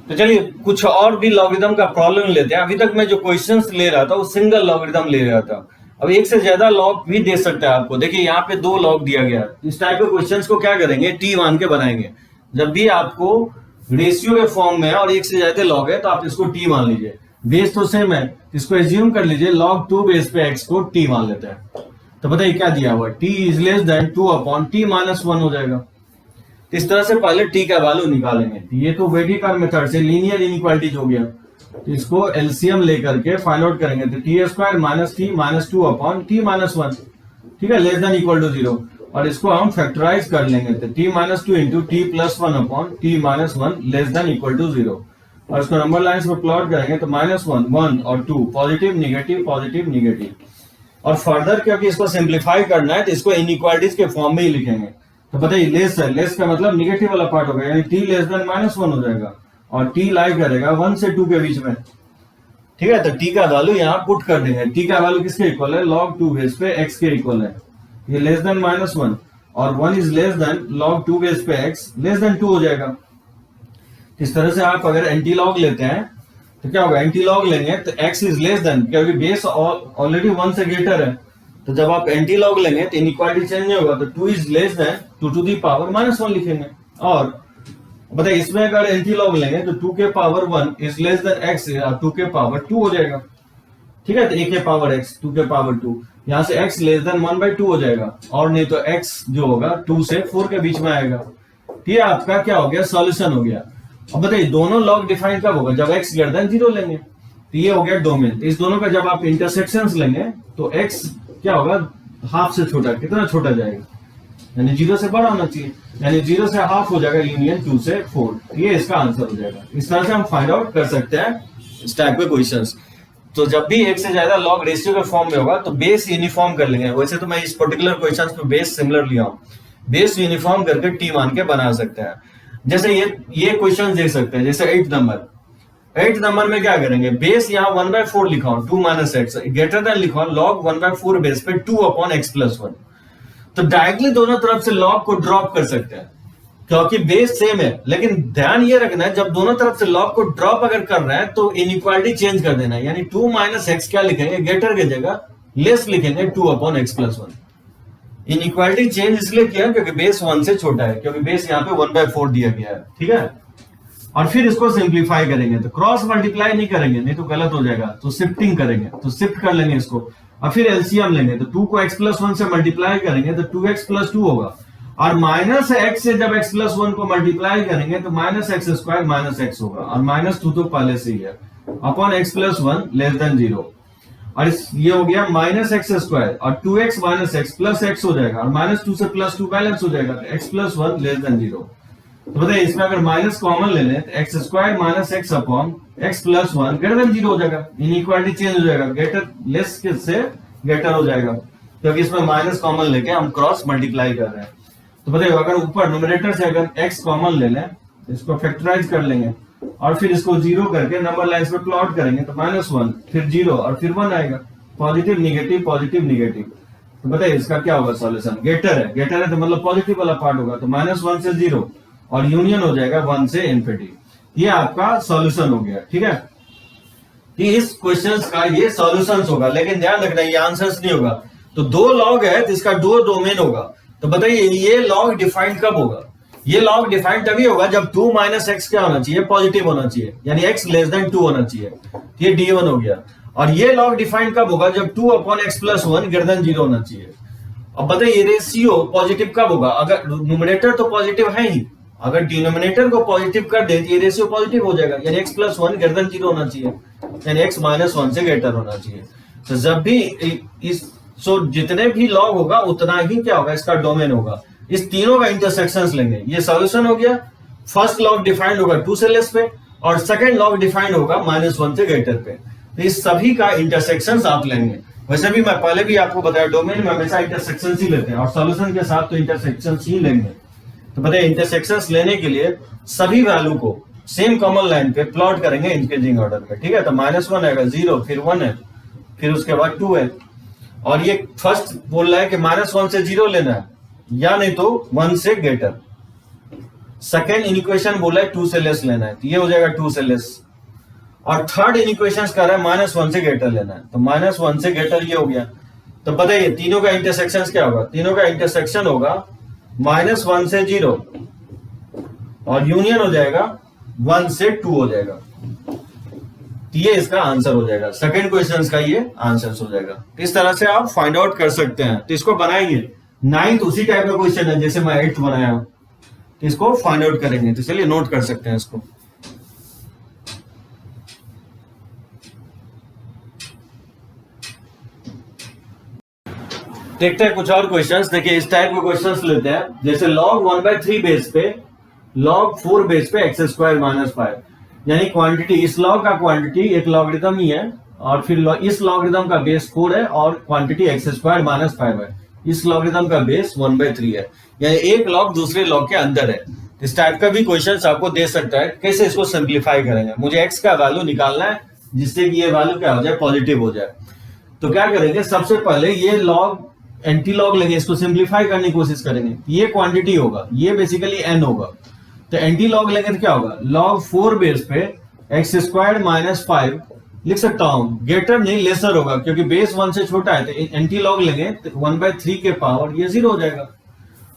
Speaker 1: तो चलिए कुछ और भी लॉगरिथम का प्रॉब्लम लेते हैं। अभी तक मैं जो क्वेश्चंस ले रहा था वो सिंगल लॉगरिथम ले रहा था, अब एक से ज्यादा लॉग भी दे सकता है आपको। देखिए यहाँ पे 2 लॉग दिया गया है। इस टाइप के क्वेश्चंस को क्या करेंगे, टी मान के बनाएंगे। जब भी आपको रेशियो के फॉर्म में है और एक से ज्यादा लॉग है तो आप इसको टी मान लीजिए। बेस तो सेम है, इसको एज्यूम कर लीजिए log 2 बेस पे x को t मान लेते हैं। तो बताइए क्या दिया हुआ, t is less then 2/t-1 हो जाएगा। इस तरह से पहले t का वैल्यू निकालेंगे। ये तो वेडिकर मेथड से लीनियर इनइक्वालिटीज हो गया। तो इसको एलसीएम लेकर के फाइंड आउट करेंगे तो t² - t - 2/t-1, ठीक है, लेस देन इक्वल टू 0। और इसको हम फैक्टराइज कर लेंगे तो t-2 into t+1/t-1 less than equal to 0। और इसको नंबर लाइन्स पर प्लॉट करेंगे तो -1, 1 और 2, पॉजिटिव नेगेटिव पॉजिटिव नेगेटिव। और फर्दर क्योंकि इसको सिंप्लीफाई करना है तो इसको इनइक्वालिटीज के फॉर्म में ही लिखेंगे। तो बताइए लेस है, लेस का मतलब निगेटिव वाला पार्ट होगा, यानी t लेस देन -1 हो जाएगा और t लाई करेगा 1 से 2 के बीच में। ठीक है, तो t का वैल्यू यहाँ पुट कर देंगे। t का वैल्यू किसके इक्वल है, log 2 बेस पे x के इक्वल है। ये लेस देन -1 और 1 is less then log 2 base पे x लेस देन 2 हो जाएगा। इस तरह से आप अगर एंटी लॉग लेते हैं तो क्या होगा, एंटी लॉग लेंगे तो x इज लेस देन, क्योंकि बेस ऑलरेडी 1 से ग्रेटर है। तो जब आप एंटी लॉग लेंगे तो इनइक्वालिटी चेंज नहीं होगा, तो 2 is less than 2 to the power -1 लिखेंगे। और बताइए इसमें अगर एंटी लॉग लेंगे तो 2 के power 1 is less then x, 2 के पावर 2 हो जाएगा। ठीक है, तो a के पावर x 2 के पावर 2, यहां से x लेस देन 1/2 हो जाएगा। और नहीं तो x जो होगा 2 से 4 के बीच में आएगा। ये आपका क्या हो गया, सॉल्यूशन हो गया। अब बताइए दोनों लॉग डिफाइन कब होगा, जब x ग्रेटर देन 0 लेंगे। तो ये हो गया डोमेन। तो इस दोनों का जब आप इंटरसेक्शंस लेंगे तो x क्या होगा, हाफ से छोटा, कितना छोटा जाएगा, यानी 0 से बड़ा होना चाहिए, यानी 0 से हाफ हो जाएगा यूनियन 2 से 4। ये इसका आंसर हो जाएगा। इस तरह से हम फाइंड आउट कर सकते हैं इस टाइप के क्वेश्चंस। तो जब भी एक से ज्यादा लॉग रेशियो के फॉर्म में होगा तो बेस यूनिफॉर्म कर लेंगे। वैसे तो मैं इस पर्टिकुलर क्वेश्चन पे बेस सिमिलर लिया हूं, बेस यूनिफॉर्म करके टी मान के बना सकते हैं। जैसे ये क्वेश्चन देख सकते हैं, जैसे 8 नंबर में क्या करेंगे, बेस यहाँ 1/4 लिखा हूं, 2 - x ग्रेटर देन लिखा हूं log 1/4 बेस पे 2/x+1। तो डायरेक्टली दोनों तरफ से log को ड्रॉप कर सकते हैं क्योंकि बेस सेम है। लेकिन ध्यान ये रखना है, जब दोनों तरफ से log को ड्रॉप अगर कर रहे हैं तो इनइक्वालिटी चेंज कर देना है, यानी 2 - x क्या लिखेंगे, ग्रेटर की जगह लेस लिखेंगे 2/x+1। इनइक्वालिटी चेंज इसलिए किया क्योंकि बेस 1 से छोटा है, क्योंकि बेस यहाँ पे 1/4 दिया गया है, ठीक है। और फिर इसको सिंप्लीफाई करेंगे, तो क्रॉस मल्टीप्लाई नहीं करेंगे, नहीं तो गलत हो जाएगा, तो शिफ्टिंग करेंगे, तो शिफ्ट कर लेंगे इसको। और फिर एलसीएम लेंगे, तो 2 को x+1 से मल्टीप्लाई करेंगे तो 2x+2 होगा। और -x से जब x+1 को मल्टीप्लाई करेंगे तो -x² - x होगा, और -2 तो पहले से ही है, अपॉन x+1 लेस देन 0। और ये हो गया -x² और 2x - x प्लस x हो जाएगा, और -2 से +2 बैलेंस हो जाएगा, तो x+1 लेस देन 0। तो बताइए इसमें अगर माइनस कॉमन ले लें तो x² - x upon x+1 greater than 0 हो जाएगा, इनइक्वालिटी चेंज हो जाएगा, ग्रेटर लेस से ग्रेटर हो जाएगा, क्योंकि इसमें माइनस कॉमन लेके हम क्रॉस मल्टीप्लाई कर रहे हैं। तो बताइए अगर ऊपर न्यूमरेटर से अगर x कॉमन ले लें, इसको फैक्टराइज कर लेंगे और फिर इसको 0 करके नंबर लाइन पे प्लॉट करेंगे, तो -1 फिर 0 और फिर 1 आएगा, पॉजिटिव निगेटिव पॉजिटिव निगेटिव। तो बताइए इसका क्या होगा सॉल्यूशन, ग्रेटर है तो मतलब पॉजिटिव वाला पार्ट होगा, तो -1 से 0 और यूनियन हो जाएगा 1 से इन्फिनिटी। ये आपका सॉल्यूशन हो गया, ठीक है। कि इस क्वेश्चंस का ये सॉल्यूशंस होगा, लेकिन ध्यान रखना ये आंसर्स नहीं होगा। तो 2 लॉग है तो इसका 2 डोमेन होगा। तो बताइए ये लॉग डिफाइंड कब होगा, ये लॉग डिफाइंड तभी होगा जब 2 - x क्या होना चाहिए, पॉजिटिव होना चाहिए, यानी x लेस देन 2 होना चाहिए। ये D1 हो गया। और ये लॉग डिफाइंड कब होगा, जब 2/x+1 ग्रेटर देन 0 होना चाहिए। अब बताइए रेशियो पॉजिटिव कब होगा, अगर न्यूमरेटर तो पॉजिटिव है ही, अगर डिनोमिनेटर को पॉजिटिव कर दे तो ये रेशियो पॉजिटिव हो जाएगा, यानी x+1 ग्रेटर देन 0 होना चाहिए, यानी x - 1 से ग्रेटर होना चाहिए। तो जब भी जितने भी लॉग होगा उतना ही क्या होगा, इसका डोमेन होगा। इस तीनों का इंटरसेक्शंस लेंगे, ये सॉल्यूशन हो गया। फर्स्ट लॉग डिफाइंड होगा 2 से लेस पे, और सेकंड लॉग डिफाइंड होगा -1 से ग्रेटर पे। तो इस सभी का इंटरसेक्शंस आप लेंगे। वैसे भी मैं पहले भी आपको बताया, डोमेन में हमेशा इंटरसेक्शंस ही लेते हैं, और सॉल्यूशन के साथ तो इंटरसेक्शंस ही लेंगे। तो बताइए इंटरसेक्शंस लेने के लिए सभी वैल्यू को सेम कॉमन लाइन पे प्लॉट करेंगे इंक्रीजिंग ऑर्डर पे, ठीक है। तो -1 आएगा, 0 फिर 1 है, फिर उसके बाद 2 है। और ये फर्स्ट बोल रहा है कि -1 से 0 लेना है, या नहीं तो 1 से ग्रेटर। सेकेंड इनइक्वेशन बोला है 2 से लेस लेना है, तो ये हो जाएगा 2 से लेस। और थर्ड इनइक्वेशन कर रहा है -1 से ग्रेटर लेना है, तो -1 से ग्रेटर ये हो गया। तो बताइए तीनों का इंटरसेक्शन क्या होगा, तीनों का इंटरसेक्शन होगा -1 से 0 और यूनियन हो जाएगा 1 से 2 हो जाएगा। तो ये इसका आंसर हो जाएगा, सेकंड क्वेश्चन का ये आंसर हो जाएगा। इस तरह से आप फाइंड आउट कर सकते हैं। तो इसको बनाएंगे, 9th उसी टाइप का क्वेश्चन है जैसे मैं 8th बनाया, तो इसको फाइंड आउट करेंगे। तो चलिए नोट कर सकते हैं इसको। देखते हैं कुछ और क्वेश्चंस। देखिए इस टाइप के क्वेश्चंस लेते हैं, जैसे log 1/3 बेस पे log 4 बेस पे x² - 5, यानी क्वांटिटी, इस लॉग का क्वांटिटी एक लॉगरिथम ही है, और फिर इस लॉगरिथम का बेस 4 है और क्वांटिटी x² - 5 है। इस लॉगरिथम का बेस 1/3 है, यानी एक लॉग दूसरे लॉग के अंदर है। इस टाइप का भी क्वेश्चन आपको दे सकता है। कैसे इसको सिंप्लीफाई करेंगे, मुझे x का वैल्यू निकालना है जिससे कि ये वैल्यू क्या हो जाए, पॉजिटिव हो जाए। तो क्या करेंगे, सबसे पहले ये लॉग एंटी लॉग लेंगे, इसको सिंप्लीफाई करने की कोशिश करेंगे। ये क्वांटिटी होगा, ये बेसिकली n होगा, तो एंटी लॉग लेंगे तो क्या होगा, log 4 बेस पे x² - 5 लिख सकता हूं, ग्रेटर नहीं लेसर होगा, क्योंकि बेस 1 से छोटा है। तो एंटी लॉग लेंगे तो 1/3 के पावर ये 0 हो जाएगा।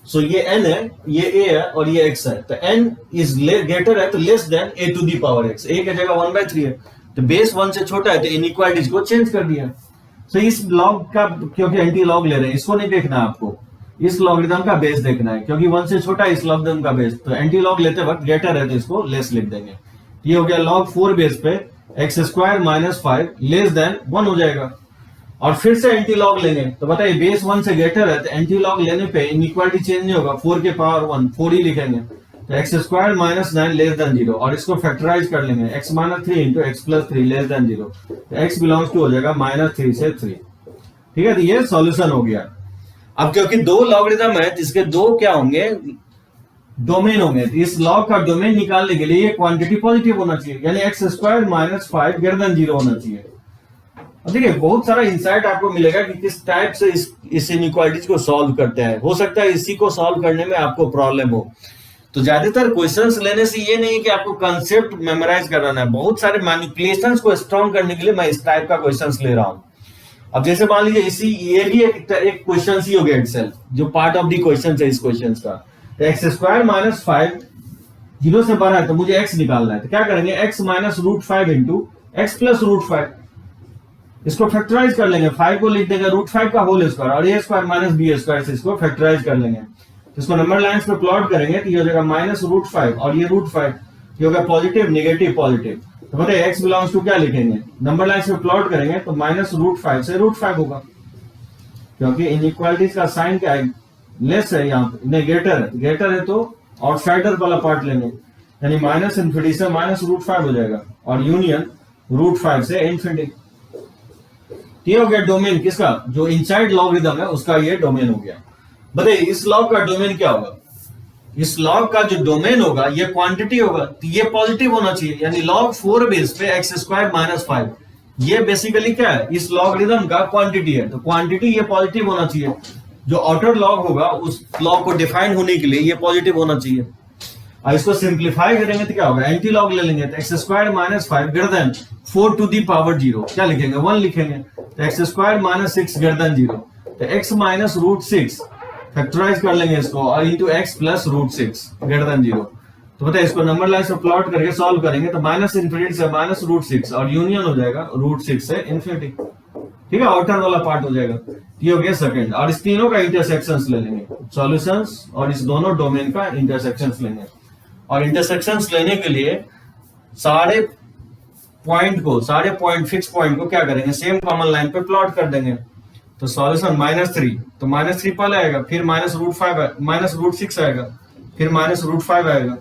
Speaker 1: सो ये n है, ये a है और ये x है, तो n इज ग्रेटर है तो less than a to the power x, a की जगह 1/3 है, तो बेस 1 से छोटा है तो इनइक्वालिटीज को चेंज कर दिया। तो इस लॉग का, क्योंकि एंटी लॉग ले रहे हैं, इसको नहीं देखना आपको, इस लॉगरिथम का बेस देखना है, क्योंकि 1 से छोटा इस लॉगरिथम का बेस, तो एंटी लॉग लेते वक्त ग्रेटर है तो इसको लेस लिख देंगे। ये हो गया log 4 बेस पे x² - 5 लेस देन 1 हो जाएगा। और फिर से एंटी लॉग लेंगे, तो बताइए बेस 1 से ग्रेटर है तो एंटी लॉग लेने पे इनइक्वालिटी चेंज नहीं होगा, 4 के पावर 1 4 ही लिखेंगे, तो x square minus 9 less than 0, और इसको फैक्टराइज कर लेंगे, x minus 3 into x plus 3 less than 0, तो एक्स बिलोंग्स टू हो जाएगा -3 से 3। ठीक है, तो ये सॉल्यूशन हो गया। अब क्योंकि दो लॉगरिथम है, इसके दो क्या होंगे, डोमेन होंगे, तो इस लॉग का डोमेन निकालने के लिए ये क्वांटिटी पॉजिटिव होना चाहिए, यानी x square minus 5 greater than 0 होना चाहिए। देखिए बहुत सारा इंसाइट आपको मिलेगा कि किस टाइप से इस इनइक्वालिटीज को सॉल्व करते हैं। हो सकता है इसी को सॉल्व करने में आपको प्रॉब्लम हो। तो ज्यादातर क्वेश्चंस लेने से ये नहीं कि आपको कंसेप्ट मेमोराइज कराना है, बहुत सारे मैनिपुलेशंस को स्ट्रॉन्ग करने के लिए मैं इस टाइप का क्वेश्चंस ले रहा हूं। अब जैसे मान लीजिए ये भी एक क्वेश्चन ही हो गया इटसेल्फ, जो पार्ट ऑफ द क्वेश्चन है इस क्वेश्चन का। तो एक्स स्क्वायर माइनस 5 0 से बड़ा है, तो मुझे एक्स निकालना है, तो क्या करेंगे, x minus root 5 into x plus root 5, इसको फैक्टराइज कर लेंगे, 5 को लिख देंगे रूट 5 का होल स्क्वायर, और ए स्क्वायर माइनस बी स्क्वायर से इसको फैक्टराइज कर लेंगे। तो इसको नंबर लाइंस पे प्लॉट करेंगे, तो ये हो जाएगा -√5 और ये √5, ये होगा पॉजिटिव नेगेटिव पॉजिटिव। तो बताइए एक्स बिलोंग्स टू क्या लिखेंगे, नंबर लाइंस पे प्लॉट करेंगे तो -√5 से √5 होगा, क्योंकि इनइक्वालिटीज का साइन क्या है, लेस है, यहाँ पे नहीं ग्रेटर है तो आउटसाइडर वाला पार्ट लेंगे, यानी -∞ से -√5 हो जाएगा, और यूनियन √5 से इन्फिनिटी। ये हो गया डोमेन किसका, जो इनसाइड लॉगरिथम है उसका ये डोमेन हो गया। बताइए इस लॉग का डोमेन क्या होगा, इस लॉग का जो डोमेन होगा ये क्वांटिटी होगा, तो ये पॉजिटिव होना चाहिए, यानी log 4 बेस पे एक्स स्क्वायर माइनस 5, ये बेसिकली क्या है, इस लॉगरिथम का क्वांटिटी है, तो क्वांटिटी ये पॉजिटिव होना चाहिए। जो आउटर लॉग होगा उस लॉग को डिफाइन होने के लिए ये पॉजिटिव होना चाहिए। और इसको सिंप्लीफाई करेंगे तो क्या होगा, एंटी लॉग ले लेंगे, तो x square minus 5 greater than 4 to the power 0, क्या लिखेंगे 1 लिखेंगे, तो x square minus 6 greater than 0, तो एक्स माइनस √6 फैक्टराइज कर लेंगे इसको, और into x plus √6 greater than 0। तो बताइए इसको नंबर लाइन से प्लॉट करके सॉल्व करेंगे तो -∞ से -√6 और यूनियन हो जाएगा √6 से इन्फिनिटी। ठीक है, आउटर वाला पार्ट हो जाएगा। ये हो गया सेकंड, और इस तीनों का इंटरसेक्शंस ले लेंगे, सॉल्यूशंस, और इस दोनों डोमेन का इंटरसेक्शंस लेंगे। और इंटरसेक्शंस लेने के लिए सारे पॉइंट फिक्स पॉइंट को क्या करेंगे, सेम कॉमन लाइन पे प्लॉट कर देंगे। तो सॉल्यूशन -3, तो -3 पहले आएगा, फिर -√6 आएगा, फिर -√5 आएगा,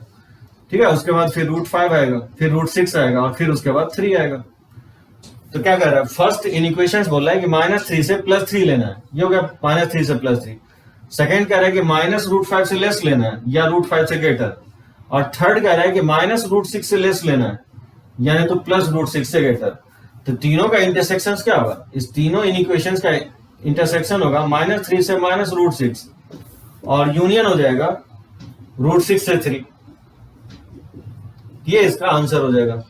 Speaker 1: ठीक है, उसके बाद फिर √5 आएगा, फिर √6 आएगा, और फिर उसके बाद 3 आएगा। तो क्या कर रहा है, फर्स्ट इन इक्वेशन बोल रहा है कि -3 से +3 लेना है, ये हो गया -3 से +3। सेकेंड कह रहा है कि -√5 से लेस लेना है या √5 से ग्रेटर, और थर्ड कह रहा है कि -√6 से लेस लेना है, यानी तो +√6 से ग्रेटर। तो तीनों का इंटरसेक्शन क्या होगा, इस तीनों इन इक्वेशंस का इंटरसेक्शन होगा -3 से -√6, और यूनियन हो जाएगा √6 से 3, ये इसका आंसर हो जाएगा।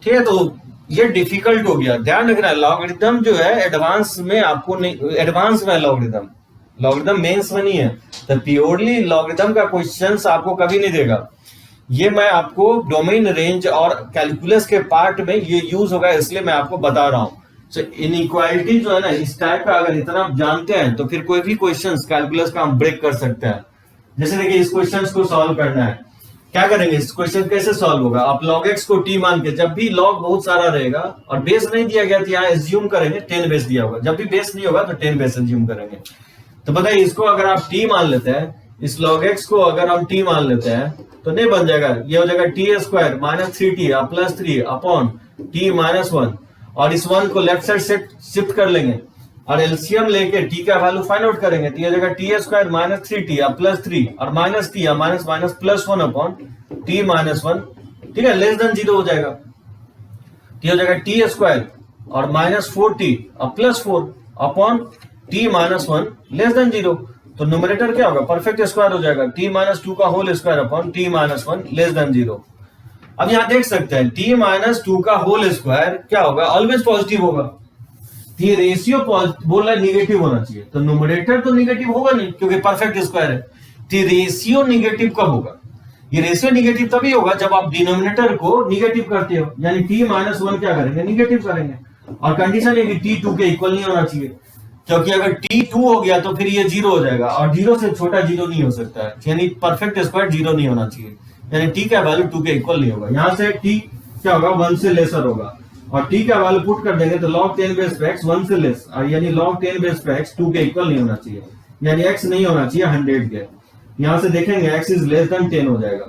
Speaker 1: ठीक है, तो ये डिफिकल्ट हो गया, ध्यान रखना, लॉगरिथम जो है एडवांस में आपको नहीं, एडवांस में लॉगरिथम मेंस में नहीं है, तो प्योरली लॉगरिथम का क्वेश्चंस आपको कभी नहीं देगा। ये मैं आपको डोमेन रेंज और कैलकुलस के पार्ट में ये यूज होगा, इसलिए मैं आपको बता रहा हूं। तो इनइक्वालिटी जो है ना, इस टाइप का अगर इतना आप जानते हैं तो फिर कोई भी क्वेश्चंस कैलकुलस का हम ब्रेक कर सकते हैं। जैसे देखिए इस क्वेश्चंस को सॉल्व करना है, क्या करेंगे, इस क्वेश्चन कैसे सॉल्व होगा, आप log x को t मान के, जब भी log बहुत सारा रहेगा और बेस नहीं दिया गया तो यहाँ एज्यूम करेंगे 10 बेस दिया होगा, जब भी बेस नहीं होगा तो 10 बेस एज्यूम करेंगे। तो बताइए इसको अगर आप t मान लेते हैं, इस log x को अगर हम t मान लेते हैं तो नहीं बन जाएगा, ये हो जाएगा t² -3t +3 अपॉन t -1, और इस 1 को लेफ्ट साइड से शिफ्ट कर लेंगे और एलसीएम लेके t का वैल्यू फाइंड आउट करेंगे, तो ये हो जाएगा t² -3t +3 और -t या माइनस +1 अपॉन t -1, ठीक है, लेस देन 0 हो जाएगा। तो हो जाएगा t² और -4t +4 upon t -1 less than 0। तो न्यूमरेटर क्या होगा, परफेक्ट स्क्वायर हो जाएगा, t -2 का whole square upon t -1 less than 0। अब यहां देख सकते हैं t -2 का होल स्क्वायर क्या होगा, ऑलवेज पॉजिटिव होगा। ये रेशियो बोल रहा है निगेटिव होना चाहिए, तो न्यूमरेटर तो निगेटिव होगा नहीं क्योंकि परफेक्ट स्क्वायर है। तो रेशियो निगेटिव कब होगा, ये रेशियो निगेटिव तभी होगा जब आप डिनोमिनेटर को निगेटिव करते हो, यानी t -1 क्या करेंगे, निगेटिव करेंगे। और कंडीशन है कि t 2 के इक्वल नहीं होना चाहिए, क्योंकि अगर t 2 हो गया तो फिर ये 0 हो जाएगा, और 0 से छोटा 0 नहीं हो सकता है, यानी परफेक्ट स्क्वायर 0 नहीं होना चाहिए, यानी t का वैल्यू 2 के इक्वल नहीं होगा। यहां से t क्या होगा, 1 से लेसर होगा, और t का वैल्यू पुट कर देंगे तो log 10 बेस पे x 1 से लेस, और यानी log 10 बेस पे x 2 के इक्वल नहीं होना चाहिए, यानी x नहीं होना चाहिए 100 के। यहां से देखेंगे x इज लेस देन 10 हो जाएगा,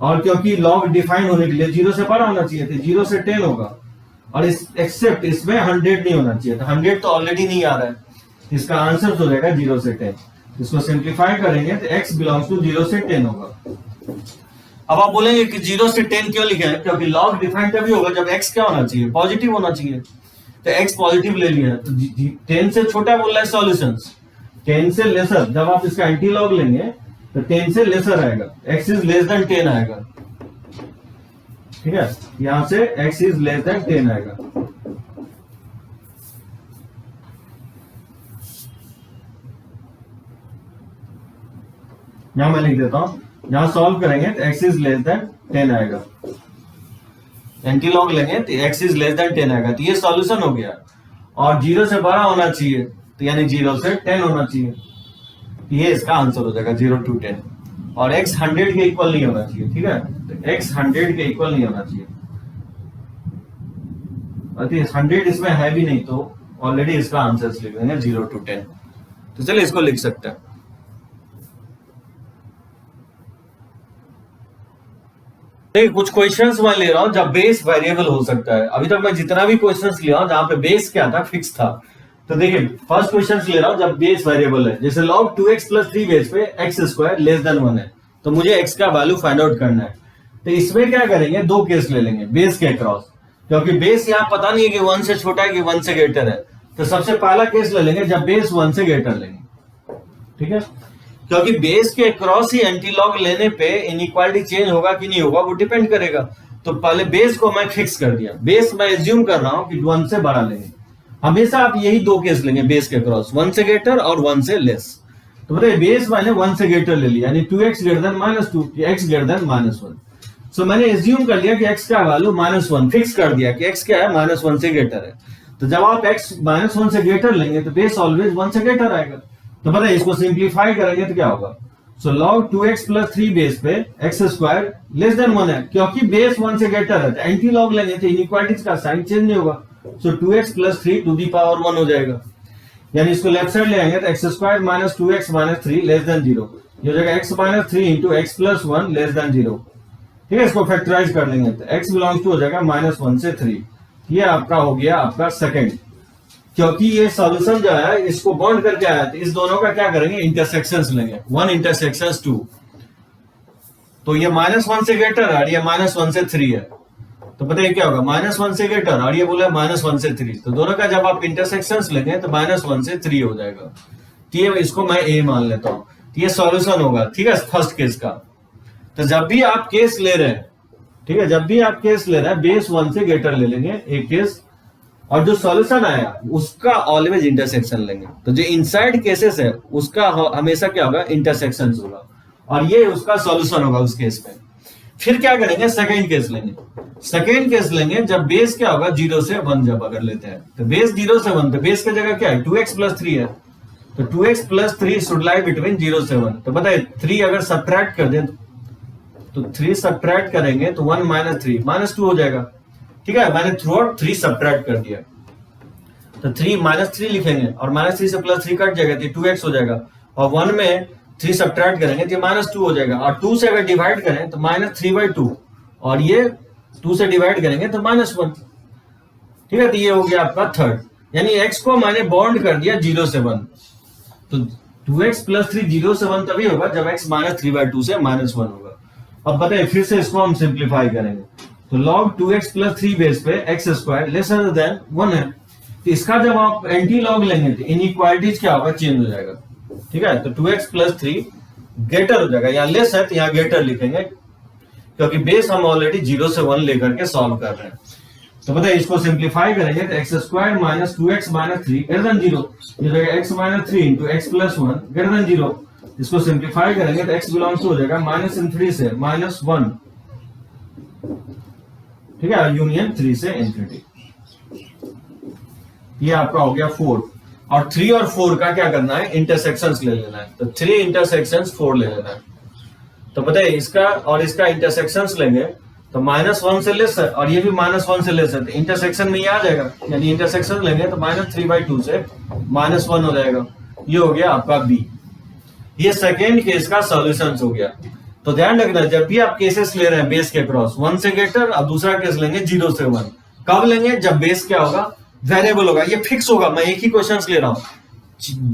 Speaker 1: और क्योंकि लॉग डिफाइन होने के लिए 0 से बड़ा होना चाहिए, तो 0 से 10 होगा, और इस एक्सेप्ट इसमें 100 नहीं होना चाहिए, तो 100 तो ऑलरेडी नहीं आ रहा है, इसका आंसर हो जाएगा 0 से 10। इसको सिंप्लीफाई करेंगे तो x बिलोंग्स टू 0 से 10 होगा। अब आप बोलेंगे कि 0 से 10 क्यों लिखा है, क्योंकि लॉग डिफाइन तभी होगा जब x क्या होना चाहिए, पॉजिटिव होना चाहिए, तो x पॉजिटिव ले लिया, तो 10 से छोटा बोल रहा है सॉल्यूशंस, 10 से लेसर, जब आप इसका एंटी लॉग लेंगे तो 10 से लेसर आएगा, x इज लेस देन 10 आएगा, ठीक है, यहां से x इज लेस देन 10 आएगा। यहां मैं लिख देता हूं, यहां सॉल्व करेंगे तो x इज लेस देन 10 आएगा, एंटी लॉग लेंगे तो x इज लेस देन 10 आएगा, तो ये सॉल्यूशन हो गया, और 0 से बड़ा होना चाहिए, तो यानी 0 से 10 होना चाहिए, ये इसका आंसर हो जाएगा 0 to 10, और x 100 के इक्वल नहीं होना चाहिए, ठीक है, तो x 100 के इक्वल नहीं होना चाहिए, 100 इसमें है भी नहीं, तो ऑलरेडी इसका आंसर लिख देंगे 0 to 10। तो चलिए इसको लिख सकते हैं। देखिए कुछ क्वेश्चंस मैं ले रहा हूं जब बेस वेरिएबल हो सकता है, अभी तक मैं जितना भी क्वेश्चंस लिया हूं जहां पे बेस क्या था, फिक्स था, तो देखिए फर्स्ट क्वेश्चन ले रहा हूं जब बेस वेरिएबल है, जैसे log 2x + 3 बेस पे x स्क्वायर लेस देन 1 है, तो मुझे x का वैल्यू फाइंड आउट करना है, तो इसमें क्या करेंगे, दो केस ले लेंगे बेस के अक्रॉस, क्योंकि बेस यहाँ पता नहीं है कि 1 से छोटा है कि 1 से ग्रेटर है, तो सबसे पहला केस ले लेंगे जब बेस 1 से ग्रेटर लेंगे, ठीक है, क्योंकि बेस के अक्रॉस ही एंटी लॉग लेने पे इनइक्वालिटी चेंज होगा कि नहीं होगा वो डिपेंड करेगा, तो पहले बेस को मैं फिक्स कर दिया, बेस मैं एज्यूम कर रहा हूं कि 1 से बड़ा लेंगे, हमेशा आप यही दो केस लेंगे बेस के अक्रॉस, 1 से ग्रेटर और 1 से लेस, तो बताइए बेस मैंने 1 से ग्रेटर ले लिया, यानी 2x > -2 x > -1, सो मैंने एज्यूम कर लिया कि x का वैल्यू -1 फिक्स कर दिया कि x क्या है, -1 से ग्रेटर है, तो जब आप x -1 से ग्रेटर लेंगे तो बेस ऑलवेज 1 से ग्रेटर आएगा, तो बताइए इसको सिंप्लीफाई करेंगे तो क्या होगा, सो log 2x + 3 बेस पे x स्क्वायर लेस देन 1 है, क्योंकि बेस 1 से ग्रेटर है, तो एंटी लॉग लेंगे तो इनइक्वालिटीज का साइन चेंज नहीं होगा, सो 2x + 3 टू द पावर 1 हो जाएगा, यानी इसको लेफ्ट साइड ले आएंगे तो x square - 2x - 3 less than 0, ये हो जाएगा x - 3 × x + 1 लेस देन 0, ठीक है, इसको फैक्टराइज कर लेंगे तो x बिलोंग्स टू हो जाएगा -1 से 3, ये आपका हो गया आपका सेकंड, क्योंकि ये सॉल्यूशन जो है इसको बॉन्ड करके आया, तो इस दोनों का क्या करेंगे, इंटरसेक्शंस लेंगे, 1 इंटरसेक्शंस 2, तो ये -1 से ग्रेटर है और ये -1 से 3 है, तो बताइए क्या होगा, -1 से ग्रेटर और ये बोला -1 से 3, तो दोनों का जब आप इंटरसेक्शंस लेंगे तो -1 से 3 हो जाएगा, तो ये इसको मैं ए मान लेता हूं, तो ये सॉल्यूशन होगा, ठीक है, फर्स्ट केस का। तो जब भी आप केस ले रहे हैं, ठीक है, जब भी आप केस ले रहे हैं बेस 1 से ग्रेटर ले लेंगे एक केस, और जो सॉल्यूशन आया उसका ऑलवेज इंटरसेक्शन लेंगे, तो जो इनसाइड केसेस है उसका हमेशा क्या होगा, इंटरसेक्शन होगा, और ये उसका सॉल्यूशन होगा उस केस में। फिर क्या करेंगे, सेकंड केस लेंगे, सेकंड केस लेंगे जब बेस क्या होगा 0 से 1, जब अगर लेते हैं तो बेस 0 से 1, तो बेस की जगह क्या है 2x + 3 है, तो 2x + 3 शुड लाई बिटवीन 0 से 1, तो बताइए 3 अगर सब्ट्रैक्ट कर दें तो 3 सब्ट्रैक्ट करेंगे तो 1 - 3 -2 हो जाएगा, ठीक है, मैंने थ्रू आउट 3 सब्ट्रैक्ट कर दिया, तो 3 -3 लिखेंगे और -3 से +3 कट जाएगा तो 2x हो जाएगा, और 1 में 3 सब्ट्रैक्ट करेंगे तो -2 हो जाएगा, और 2 से अगर डिवाइड करें तो -3/2, और ये 2 से डिवाइड करेंगे तो -1, ठीक है, तो ये हो गया आपका थर्ड, यानी x को मैंने बॉन्ड कर दिया 0 से 1, तो 2x + 3 0 से 1 तभी होगा जब x -3/2 से -1 होगा। अब बताइए फिर से इसको हम सिंप्लीफाई करेंगे, तो log 2x + 3 बेस पे x स्क्वायर लेसर देन 1 है, तो इसका जब आप एंटी लॉग लेंगे तो इनइक्वालिटीज क्या होगा, चेंज हो जाएगा, ठीक है, तो 2x + 3 ग्रेटर हो जाएगा, यहाँ लेस है तो यहाँ ग्रेटर लिखेंगे, क्योंकि बेस हम ऑलरेडी 0 से 1 लेकर के सॉल्व कर रहे हैं, तो बताइए इसको सिंप्लीफाई करेंगे तो x square - 2x - 3 greater than 0, ये हो जाएगा x - 3 × x + 1 ग्रेटर देन 0, इसको सिंप्लीफाई करेंगे तो x बिलोंग्स हो जाएगा -3 से -1, ठीक है, यूनियन 3 से ∞, ये आपका हो गया 4, और 3 और 4 का क्या करना है, इंटरसेक्शंस ले लेना है, तो 3 इंटरसेक्शंस 4 ले लेना है, तो बताइए इसका और इसका इंटरसेक्शंस लेंगे तो -1 से लेस है और ये भी -1 से लेस है, तो इंटरसेक्शन में ये आ जाएगा, यानी इंटरसेक्शन लेंगे तो -3/2 से -1 हो जाएगा, ये हो गया आपका बी। ये सेकेंड केस का सॉल्यूशन हो गया। तो ध्यान रखना, जब भी आप केसेस ले रहे हैं बेस के क्रॉस, 1 से ग्रेटर, और दूसरा केस लेंगे 0 से 1। कब लेंगे? जब बेस क्या होगा? वेरिएबल होगा, ये फिक्स होगा। मैं एक ही क्वेश्चन ले रहा हूं।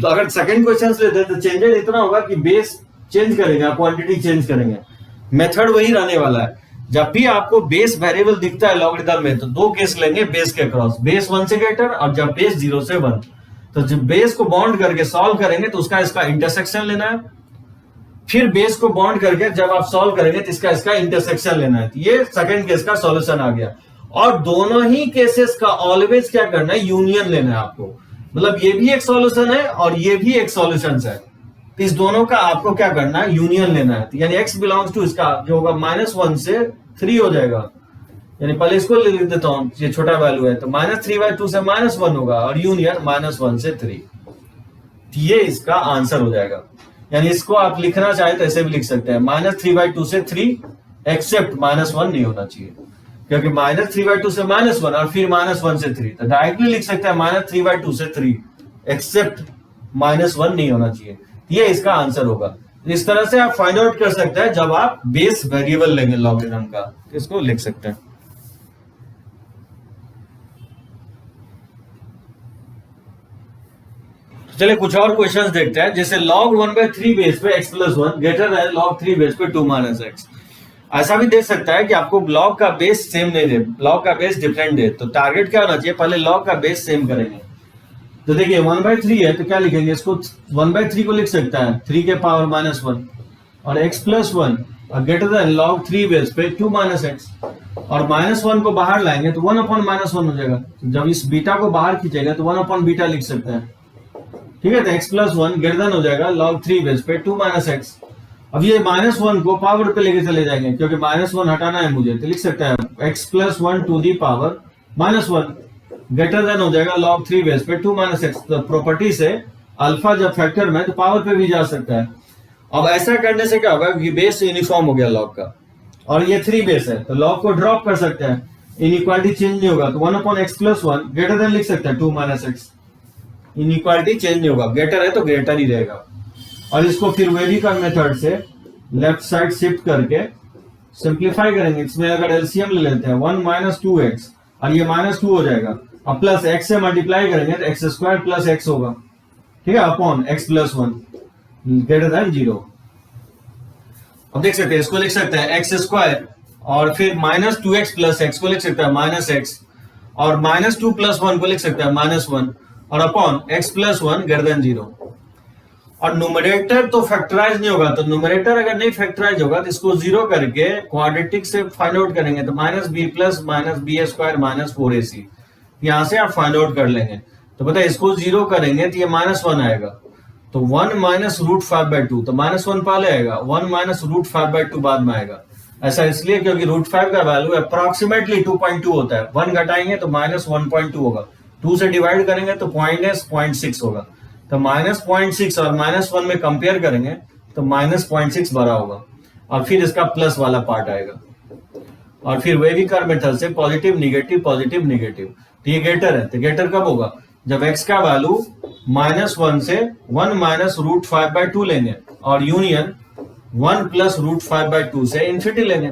Speaker 1: अगर सेकंड क्वेश्चन लेते हैं तो चेंजेस इतना होगा कि बेस चेंज करेंगे, क्वांटिटी चेंज करेंगे, मेथड वही रहने वाला है। जब भी आपको बेस वेरिएबल दिखता है लॉगरिथम में, तो दो केस लेंगे बेस के क्रॉस, बेस 1 से ग्रेटर और जब बेस 0 से 1। तो जब बेस को बाउंड करके सॉल्व करेंगे तो उसका इसका इंटरसेक्शन लेना है, फिर बेस को बाउंड करके जब आप सॉल्व करेंगे तो इसका इंटरसेक्शन लेना है। तो ये सेकंड केस का सॉल्यूशन आ गया। और दोनों ही केसेस का ऑलवेज क्या करना है? यूनियन लेना है आपको। मतलब ये भी एक सॉल्यूशन है और ये भी एक सॉल्यूशन है, तो इस दोनों का आपको क्या करना है? यूनियन लेना है। तो यानी x बिलोंग्स टू इसका जो होगा -1 से 3 हो जाएगा। यानी पहले इसको लिख देता हूं, ये छोटा वैल्यू है, तो -3/2 से -1 होगा और यूनियन -1 से 3। ये इसका आंसर हो जाएगा। यानी इसको आप लिखना चाहे तो ऐसे भी लिख सकते हैं, -3/2 से 3 एक्सेप्ट -1 नहीं होना चाहिए, क्योंकि -3/2 से -1 और फिर -1 से 3, तो डायरेक्टली लिख सकते हैं -3/2 से 3 एक्सेप्ट -1 नहीं होना चाहिए। ये इसका आंसर होगा। इस तरह से आप फाइंड आउट कर सकते हैं जब आप बेस वेरिएबल लेंगे लॉगरिथम का, इसको लिख सकते हैं। चलिए कुछ और क्वेश्चंस देखते हैं। जैसे log 1/3 बेस पे x + 1 ग्रेटर है log 3 बेस पे 2 - x। ऐसा भी दे सकता है कि आपको log का बेस सेम नहीं दे, log का बेस डिफरेंट दे। तो टारगेट क्या होना चाहिए? पहले log का बेस सेम करेंगे। तो देखिए 1/3 है तो क्या लिखेंगे? इसको 1/3 को लिख सकता है 3 के पावर -1 और x + 1 और ग्रेटर देन log 3 बेस पे 2 - x, और -1 को बाहर लाएंगे तो 1/-1 हो जाएगा। जब इस बीटा को बाहर खींचेगा तो 1/β लिख सकते हैं। ठीक है, तो x + 1 ग्रेटर देन हो जाएगा log 3 बेस पे 2 - x। अब ये -1 को पावर पे लेके चले जाएंगे, क्योंकि -1 हटाना है मुझे, तो लिख सकते हैं x + 1 to the power -1 greater than हो जाएगा log 3 बेस पे 2 - x। तो प्रॉपर्टी से अल्फा जब फैक्टर में तो पावर पे भी जा सकता है। अब ऐसा करने से क्या होगा कि बेस यूनिफॉर्म हो गया log का, और ये 3 बेस है तो log को ड्रॉप कर सकते हैं, इनइक्वालिटी चेंज नहीं होगा। तो 1/x + 1 ग्रेटर देन लिख सकते हैं 2 - x। इनइक्वालिटी चेंज नहीं होगा, ग्रेटर है तो ग्रेटर ही रहेगा। और इसको फिर वेरिकल मेथड से लेफ्ट साइड शिफ्ट करके सिंप्लीफाई करेंगे। इसमें अगर एलसीएम ले लेते हैं 1 - 2x और ये -2 हो जाएगा, अब प्लस x से मल्टीप्लाई करेंगे तो x² + x होगा। ठीक है, अपॉन x + 1 ग्रेटर देन 0। अब देख सकते हैं, इसको लिख सकते हैं x² और फिर -2x + x को लिख सकते हैं -x, और -2 + 1 को लिख सकते हैं -1 और अपॉन x + 1 ग्रेटर देन 0। और न्यूमरेटर तो फैक्टराइज नहीं होगा, तो न्यूमरेटर अगर नहीं फैक्टराइज होगा तो इसको 0 करके क्वाड्रेटिक से फाइंड आउट करेंगे, तो -b + -b² - 4ac यहां से आप फाइंड आउट कर लेंगे। तो पता है इसको 0 करेंगे तो ये -1 आएगा, तो 1 - √5/2, तो -1 पहले आएगा, 1 - √5/2 बाद में आएगा। ऐसा इसलिए क्योंकि √5 का वैल्यू अप्रोक्सीमेटली 2.2 होता है। 1 घटाएंगे तो -1.2 होगा, 2 से डिवाइड करेंगे तो 0.6 होगा। तो -0.6 और -1 में कंपेयर करेंगे तो -0.6 बड़ा होगा, और फिर इसका प्लस वाला पार्ट आएगा, और फिर वेविकर मेथड से पॉजिटिव नेगेटिव पॉजिटिव नेगेटिव। तो ये ग्रेटर है, तो ग्रेटर कब होगा? जब x का वैल्यू -1 से 1 - √5/2 लेंगे और यूनियन 1 + √5/2 से इन्फिनिटी लेंगे।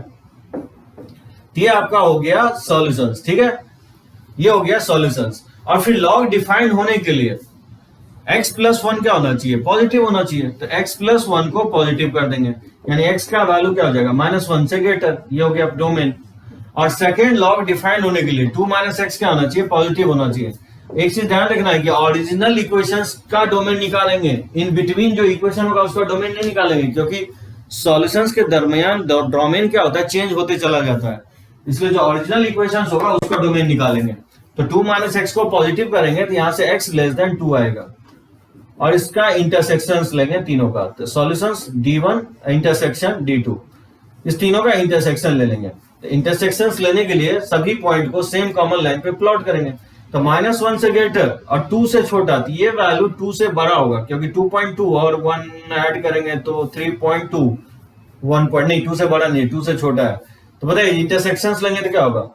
Speaker 1: ये आपका हो गया सॉल्यूशंस। ठीक है, ये हो गया सॉल्यूशंस। और फिर लॉग डिफाइन होने के लिए x + 1 क्या होना चाहिए? पॉजिटिव होना चाहिए। तो x + 1 को पॉजिटिव कर देंगे, यानी x का वैल्यू क्या हो जाएगा? -1 से ग्रेटर। ये हो गया डोमेन। और सेकेंड लॉग डिफाइन होने के लिए 2 - x क्या होना चाहिए? पॉजिटिव होना चाहिए। एक चीज ध्यान रखना है कि ओरिजिनल इक्वेशंस का डोमेन निकालेंगे, इन बिटवीन जो इक्वेशन होगा उसका डोमेन नहीं निकालेंगे, क्योंकि सॉल्यूशंस के दरमियान डोमेन क्या होता है? चेंज होते चला जाता है। इसलिए जो ओरिजिनल इक्वेशंस होगा उसका डोमेन निकालेंगे। तो 2 - x को पॉजिटिव करेंगे तो यहां से x < 2 आएगा, और इसका इंटरसेक्शंस लेंगे तीनों का। तो सॉल्यूशंस d1 इंटरसेक्शन d2, इस तीनों का इंटरसेक्शन ले लेंगे। तो इंटरसेक्शंस लेने के लिए सभी पॉइंट को सेम कॉमन लाइन पे प्लॉट करेंगे। तो -1 से ग्रेटर और 2 से छोटा, तो ये वैल्यू 2 से बड़ा होगा, क्योंकि 2.2 और 1 ऐड करेंगे तो 3.2, 1 नहीं, 2 से बड़ा नहीं, 2 से छोटा है। तो बताइए इंटरसेक्शंस लेंगे तो क्या होगा?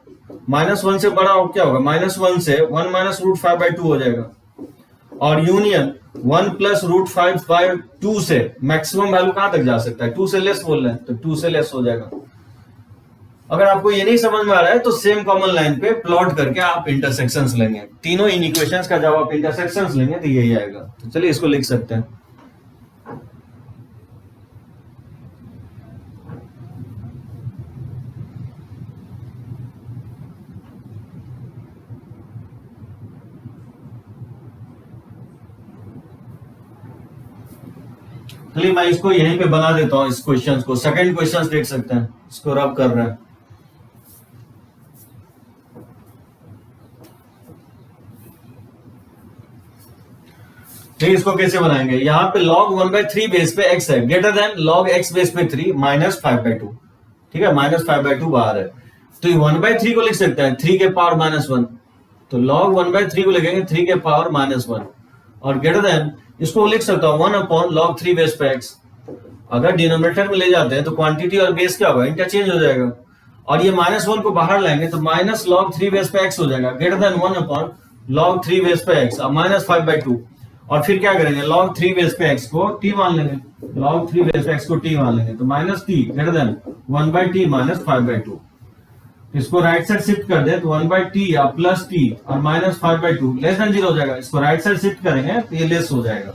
Speaker 1: -1 से बड़ा क्या होगा? -1 से 1 - √5/2 हो जाएगा, और यूनियन 1 प्लस रूट 5 बाय 2 से मैक्सिमम वैल्यू कहां तक जा सकता है, 2 से लेस बोल रहे हैं तो 2 से लेस हो जाएगा। अगर आपको ये नहीं समझ में आ रहा है तो सेम कॉमन लाइन पे प्लॉट करके आप इंटरसेक्शंस लेंगे, तीनों इन इक्वेशंस का जब आप इंटरसेक्शंस लेंगे तो यही आएगा। तो चलिए इसको लिख सकते हैं। चलिए मैं इसको यहीं पे बना देता हूं, इस क्वेश्चन को। सेकंड क्वेश्चन देख सकते हैं, इसको रब कर रहे हैं। ठीक, इसको कैसे बनाएंगे, यहाँ पे log 1/3 बेस पे x है greater than log x base पे 3 माइनस 5/2। ठीक है, माइनस 5/2 बाहर है तो ये 1/3 को लिख सकते हैं 3 के पावर -1। तो log 1/3 को लिखेंगे 3 के पावर -1 और ग्रेटर देन इसको लिख सकता हूं 1/log 3 बेस पे x। अगर डिनोमिनेटर में ले जाते हैं तो क्वांटिटी और बेस क्या होगा, इंटरचेंज हो जाएगा और ये -1 को बाहर लाएंगे तो माइनस log 3 बेस पे x हो जाएगा ग्रेटर देन 1/log 3 बेस पे x और माइनस 5/2। और फिर क्या करेंगे, log 3 बेस पे x को t मान लेंगे, log 3 बेस पे x को t मान लेंगे तो minus t greater then 1/t minus 5/2। इसको राइट साइड शिफ्ट कर दे तो 1/t या प्लस t और माइनस 5/2 लेस देन 0 हो जाएगा। इसको राइट साइड शिफ्ट करेंगे तो ये लेस हो जाएगा।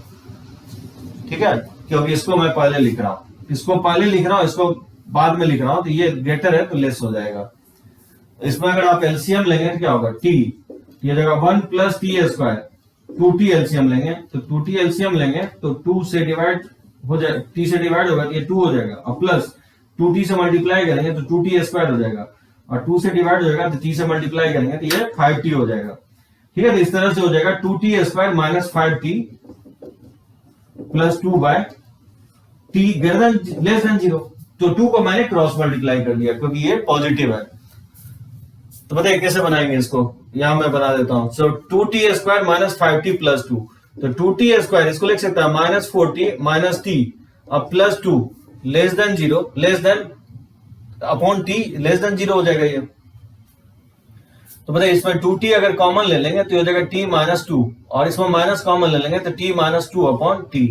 Speaker 1: ठीक है, क्योंकि इसको मैं पहले लिख रहा हूं, इसको पहले लिख रहा हूं, इसको बाद में लिख रहा हूं तो ये ग्रेटर है तो लेस हो जाएगा। इसमें अगर आप एलसीएम लेंगे तो क्या होगा, t ये जगह 1 plus T square 2t LCM लेंगे तो 2t एलसीएम लेंगे तो 2 से डिवाइड हो जाएगा, t से डिवाइड होगा तो ये 2 हो जाएगा और प्लस 2t से मल्टीप्लाई करेंगे तो 2t स्क्वायर हो जाएगा और 2 से डिवाइड हो जाएगा तो t से मल्टीप्लाई करेंगे तो ये 5t हो जाएगा। ठीक है, तो इस तरह से हो जाएगा 2t square minus 5t plus 2 by t greater than less than 0। तो 2 को मैंने क्रॉस मल्टीप्लाई कर दिया क्योंकि ये पॉजिटिव है। तो बताइए कैसे बनाएंगे इसको, यहां मैं बना देता हूं। सो 2t square minus 5t plus 2, तो 2t स्क्वायर इसको लिख सकता है माइनस 4t माइनस t और plus 2 less than 0 less than upon t less than 0 हो जाएगा ये। तो बताइए इसमें 2t अगर कॉमन ले लेंगे तो ये हो जाएगा t माइनस 2 और इसमें माइनस कॉमन ले लेंगे तो t minus 2 upon t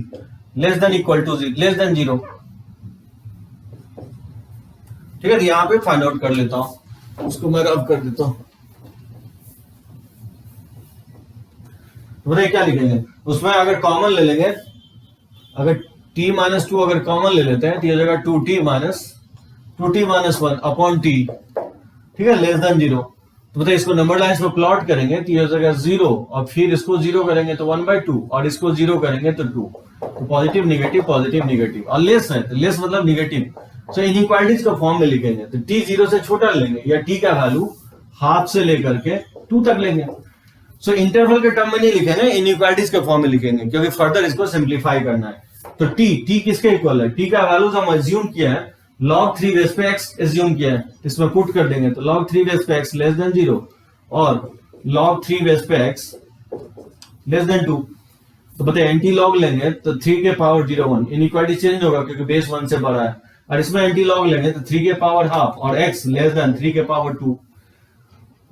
Speaker 1: less than equal to less than 0। ठीक है, तो यहां पे फाइंड आउट कर लेता हूं, उसको मैं रब कर देता हूं। तो बताइए क्या लिखेंगे, उसमें अगर कॉमन ले लेंगे, अगर t माइनस 2 अगर कॉमन ले लेते हैं तो ये हो जाएगा 2t माइनस 1 अपॉन t। ठीक है, लेस देन 0। तो बताइए इसको नंबर लाइन्स में प्लॉट करेंगे तो ये हो जाएगा 0 और फिर इसको 0 करेंगे तो 1/2 और इसको 0 करेंगे तो 2। तो पॉजिटिव निगेटिव और लेस है तो लेस मतलब निगेटिव। सो इनइक्वालिटीज का फॉर्म में लिखेंगे तो t 0 से छोटा लेंगे या t का वैल्यू हाफ से लेकर के 2 तक लेंगे। सो इंटरवल के टर्म में नहीं लिखेंगे, इनइक्वालिटीज के फॉर्म में लिखेंगे क्योंकि फर्दर इसको सिंप्लीफाई करना है। तो t किसके इक्वल है, t का वैल्यू हम अज्यूम किया है log 3 बेस पे x अज्यूम किया है, इसमें पुट कर देंगे तो log 3 बेस पे x लेस देन 0 और log 3 बेस पे x लेस देन 2। तो बताइए एंटी लॉग लेंगे तो 3 के पावर 0 1 इनइक्वालिटी चेंज होगा क्योंकि बेस 1 से बड़ा है और इसमें एंटी लॉग लेंगे तो 3 के पावर हाफ और x लेस देन 3 के पावर 2।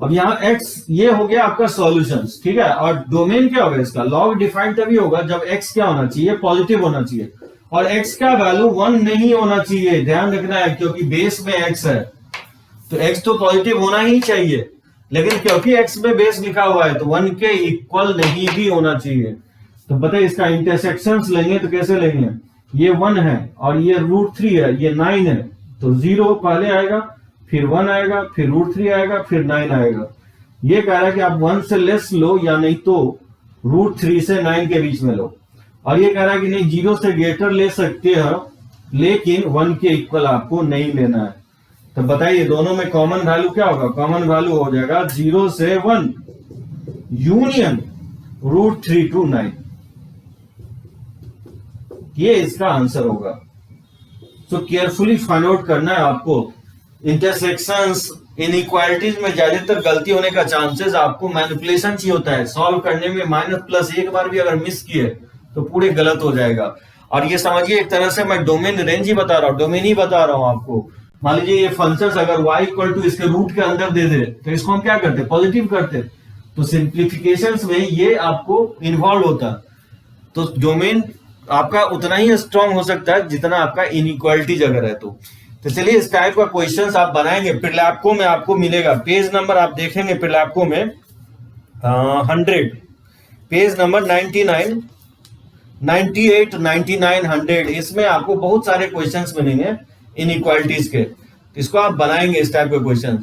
Speaker 1: अब यहाँ x ये हो गया आपका सॉल्यूशंस। ठीक है, और डोमेन क्या होगा इसका, लॉग डिफाइंड तभी होगा जब x क्या होना चाहिए, पॉजिटिव होना चाहिए और x का वैल्यू 1 नहीं होना चाहिए, ध्यान रखना है क्योंकि बेस में x है तो x तो पॉजिटिव होना ही चाहिए, लेकिन क्योंकि x में बेस लिखा हुआ है तो 1 के इक्वल नहीं भी होना चाहिए। तो बताइए इसका इंटरसेक्शंस लेंगे तो कैसे लेंगे, ये 1 है और ये √3 है, ये 9 है तो 0 पहले आएगा फिर 1 आएगा फिर √3 आएगा फिर 9 आएगा। ये कह रहा है कि आप 1 से लेस लो या नहीं तो √3 से 9 के बीच में लो और ये कह रहा है कि नहीं 0 से ग्रेटर ले सकते हो लेकिन 1 के इक्वल आपको नहीं लेना है। तो बताइए दोनों में कॉमन वैल्यू क्या होगा, कॉमन वैल्यू हो जाएगा 0 से 1 यूनियन √3 to 9। ये इसका आंसर होगा। तो केयरफुली फाइंड आउट करना है आपको। इंटरसेक्शंस इनइक्वालिटीज में ज्यादातर गलती होने का चांसेस आपको मैनिपुलेशन ही होता है, सॉल्व करने में माइनस प्लस एक बार भी अगर मिस किए तो पूरे गलत हो जाएगा। और ये समझिए एक तरह से मैं डोमेन रेंज ही बता रहा हूँ, डोमेन ही बता रहा हूँ आपको। मान लीजिए ये फंक्शंस अगर y इक्वल टू इसके रूट के अंदर दे दे तो इसको हम क्या करते, पॉजिटिव करते। तो सिंप्लीफिकेशंस में ये आपको इन्वॉल्व होता, तो डोमेन आपका उतना ही स्ट्रांग हो सकता है जितना आपका इनइक्वालिटीज अगर है तो चलिए इस टाइप का क्वेश्चंस आप बनाएंगे। प्रीलैप्को में आपको मिलेगा पेज नंबर, आप देखेंगे प्रीलैप्को में 100, पेज नंबर 99, 98, 99, 100, इसमें आपको बहुत सारे क्वेश्चंस मिलेंगे इनइक्वालिटीज के। इसको आप बनाएंगे इस टाइप के क्वेश्चन।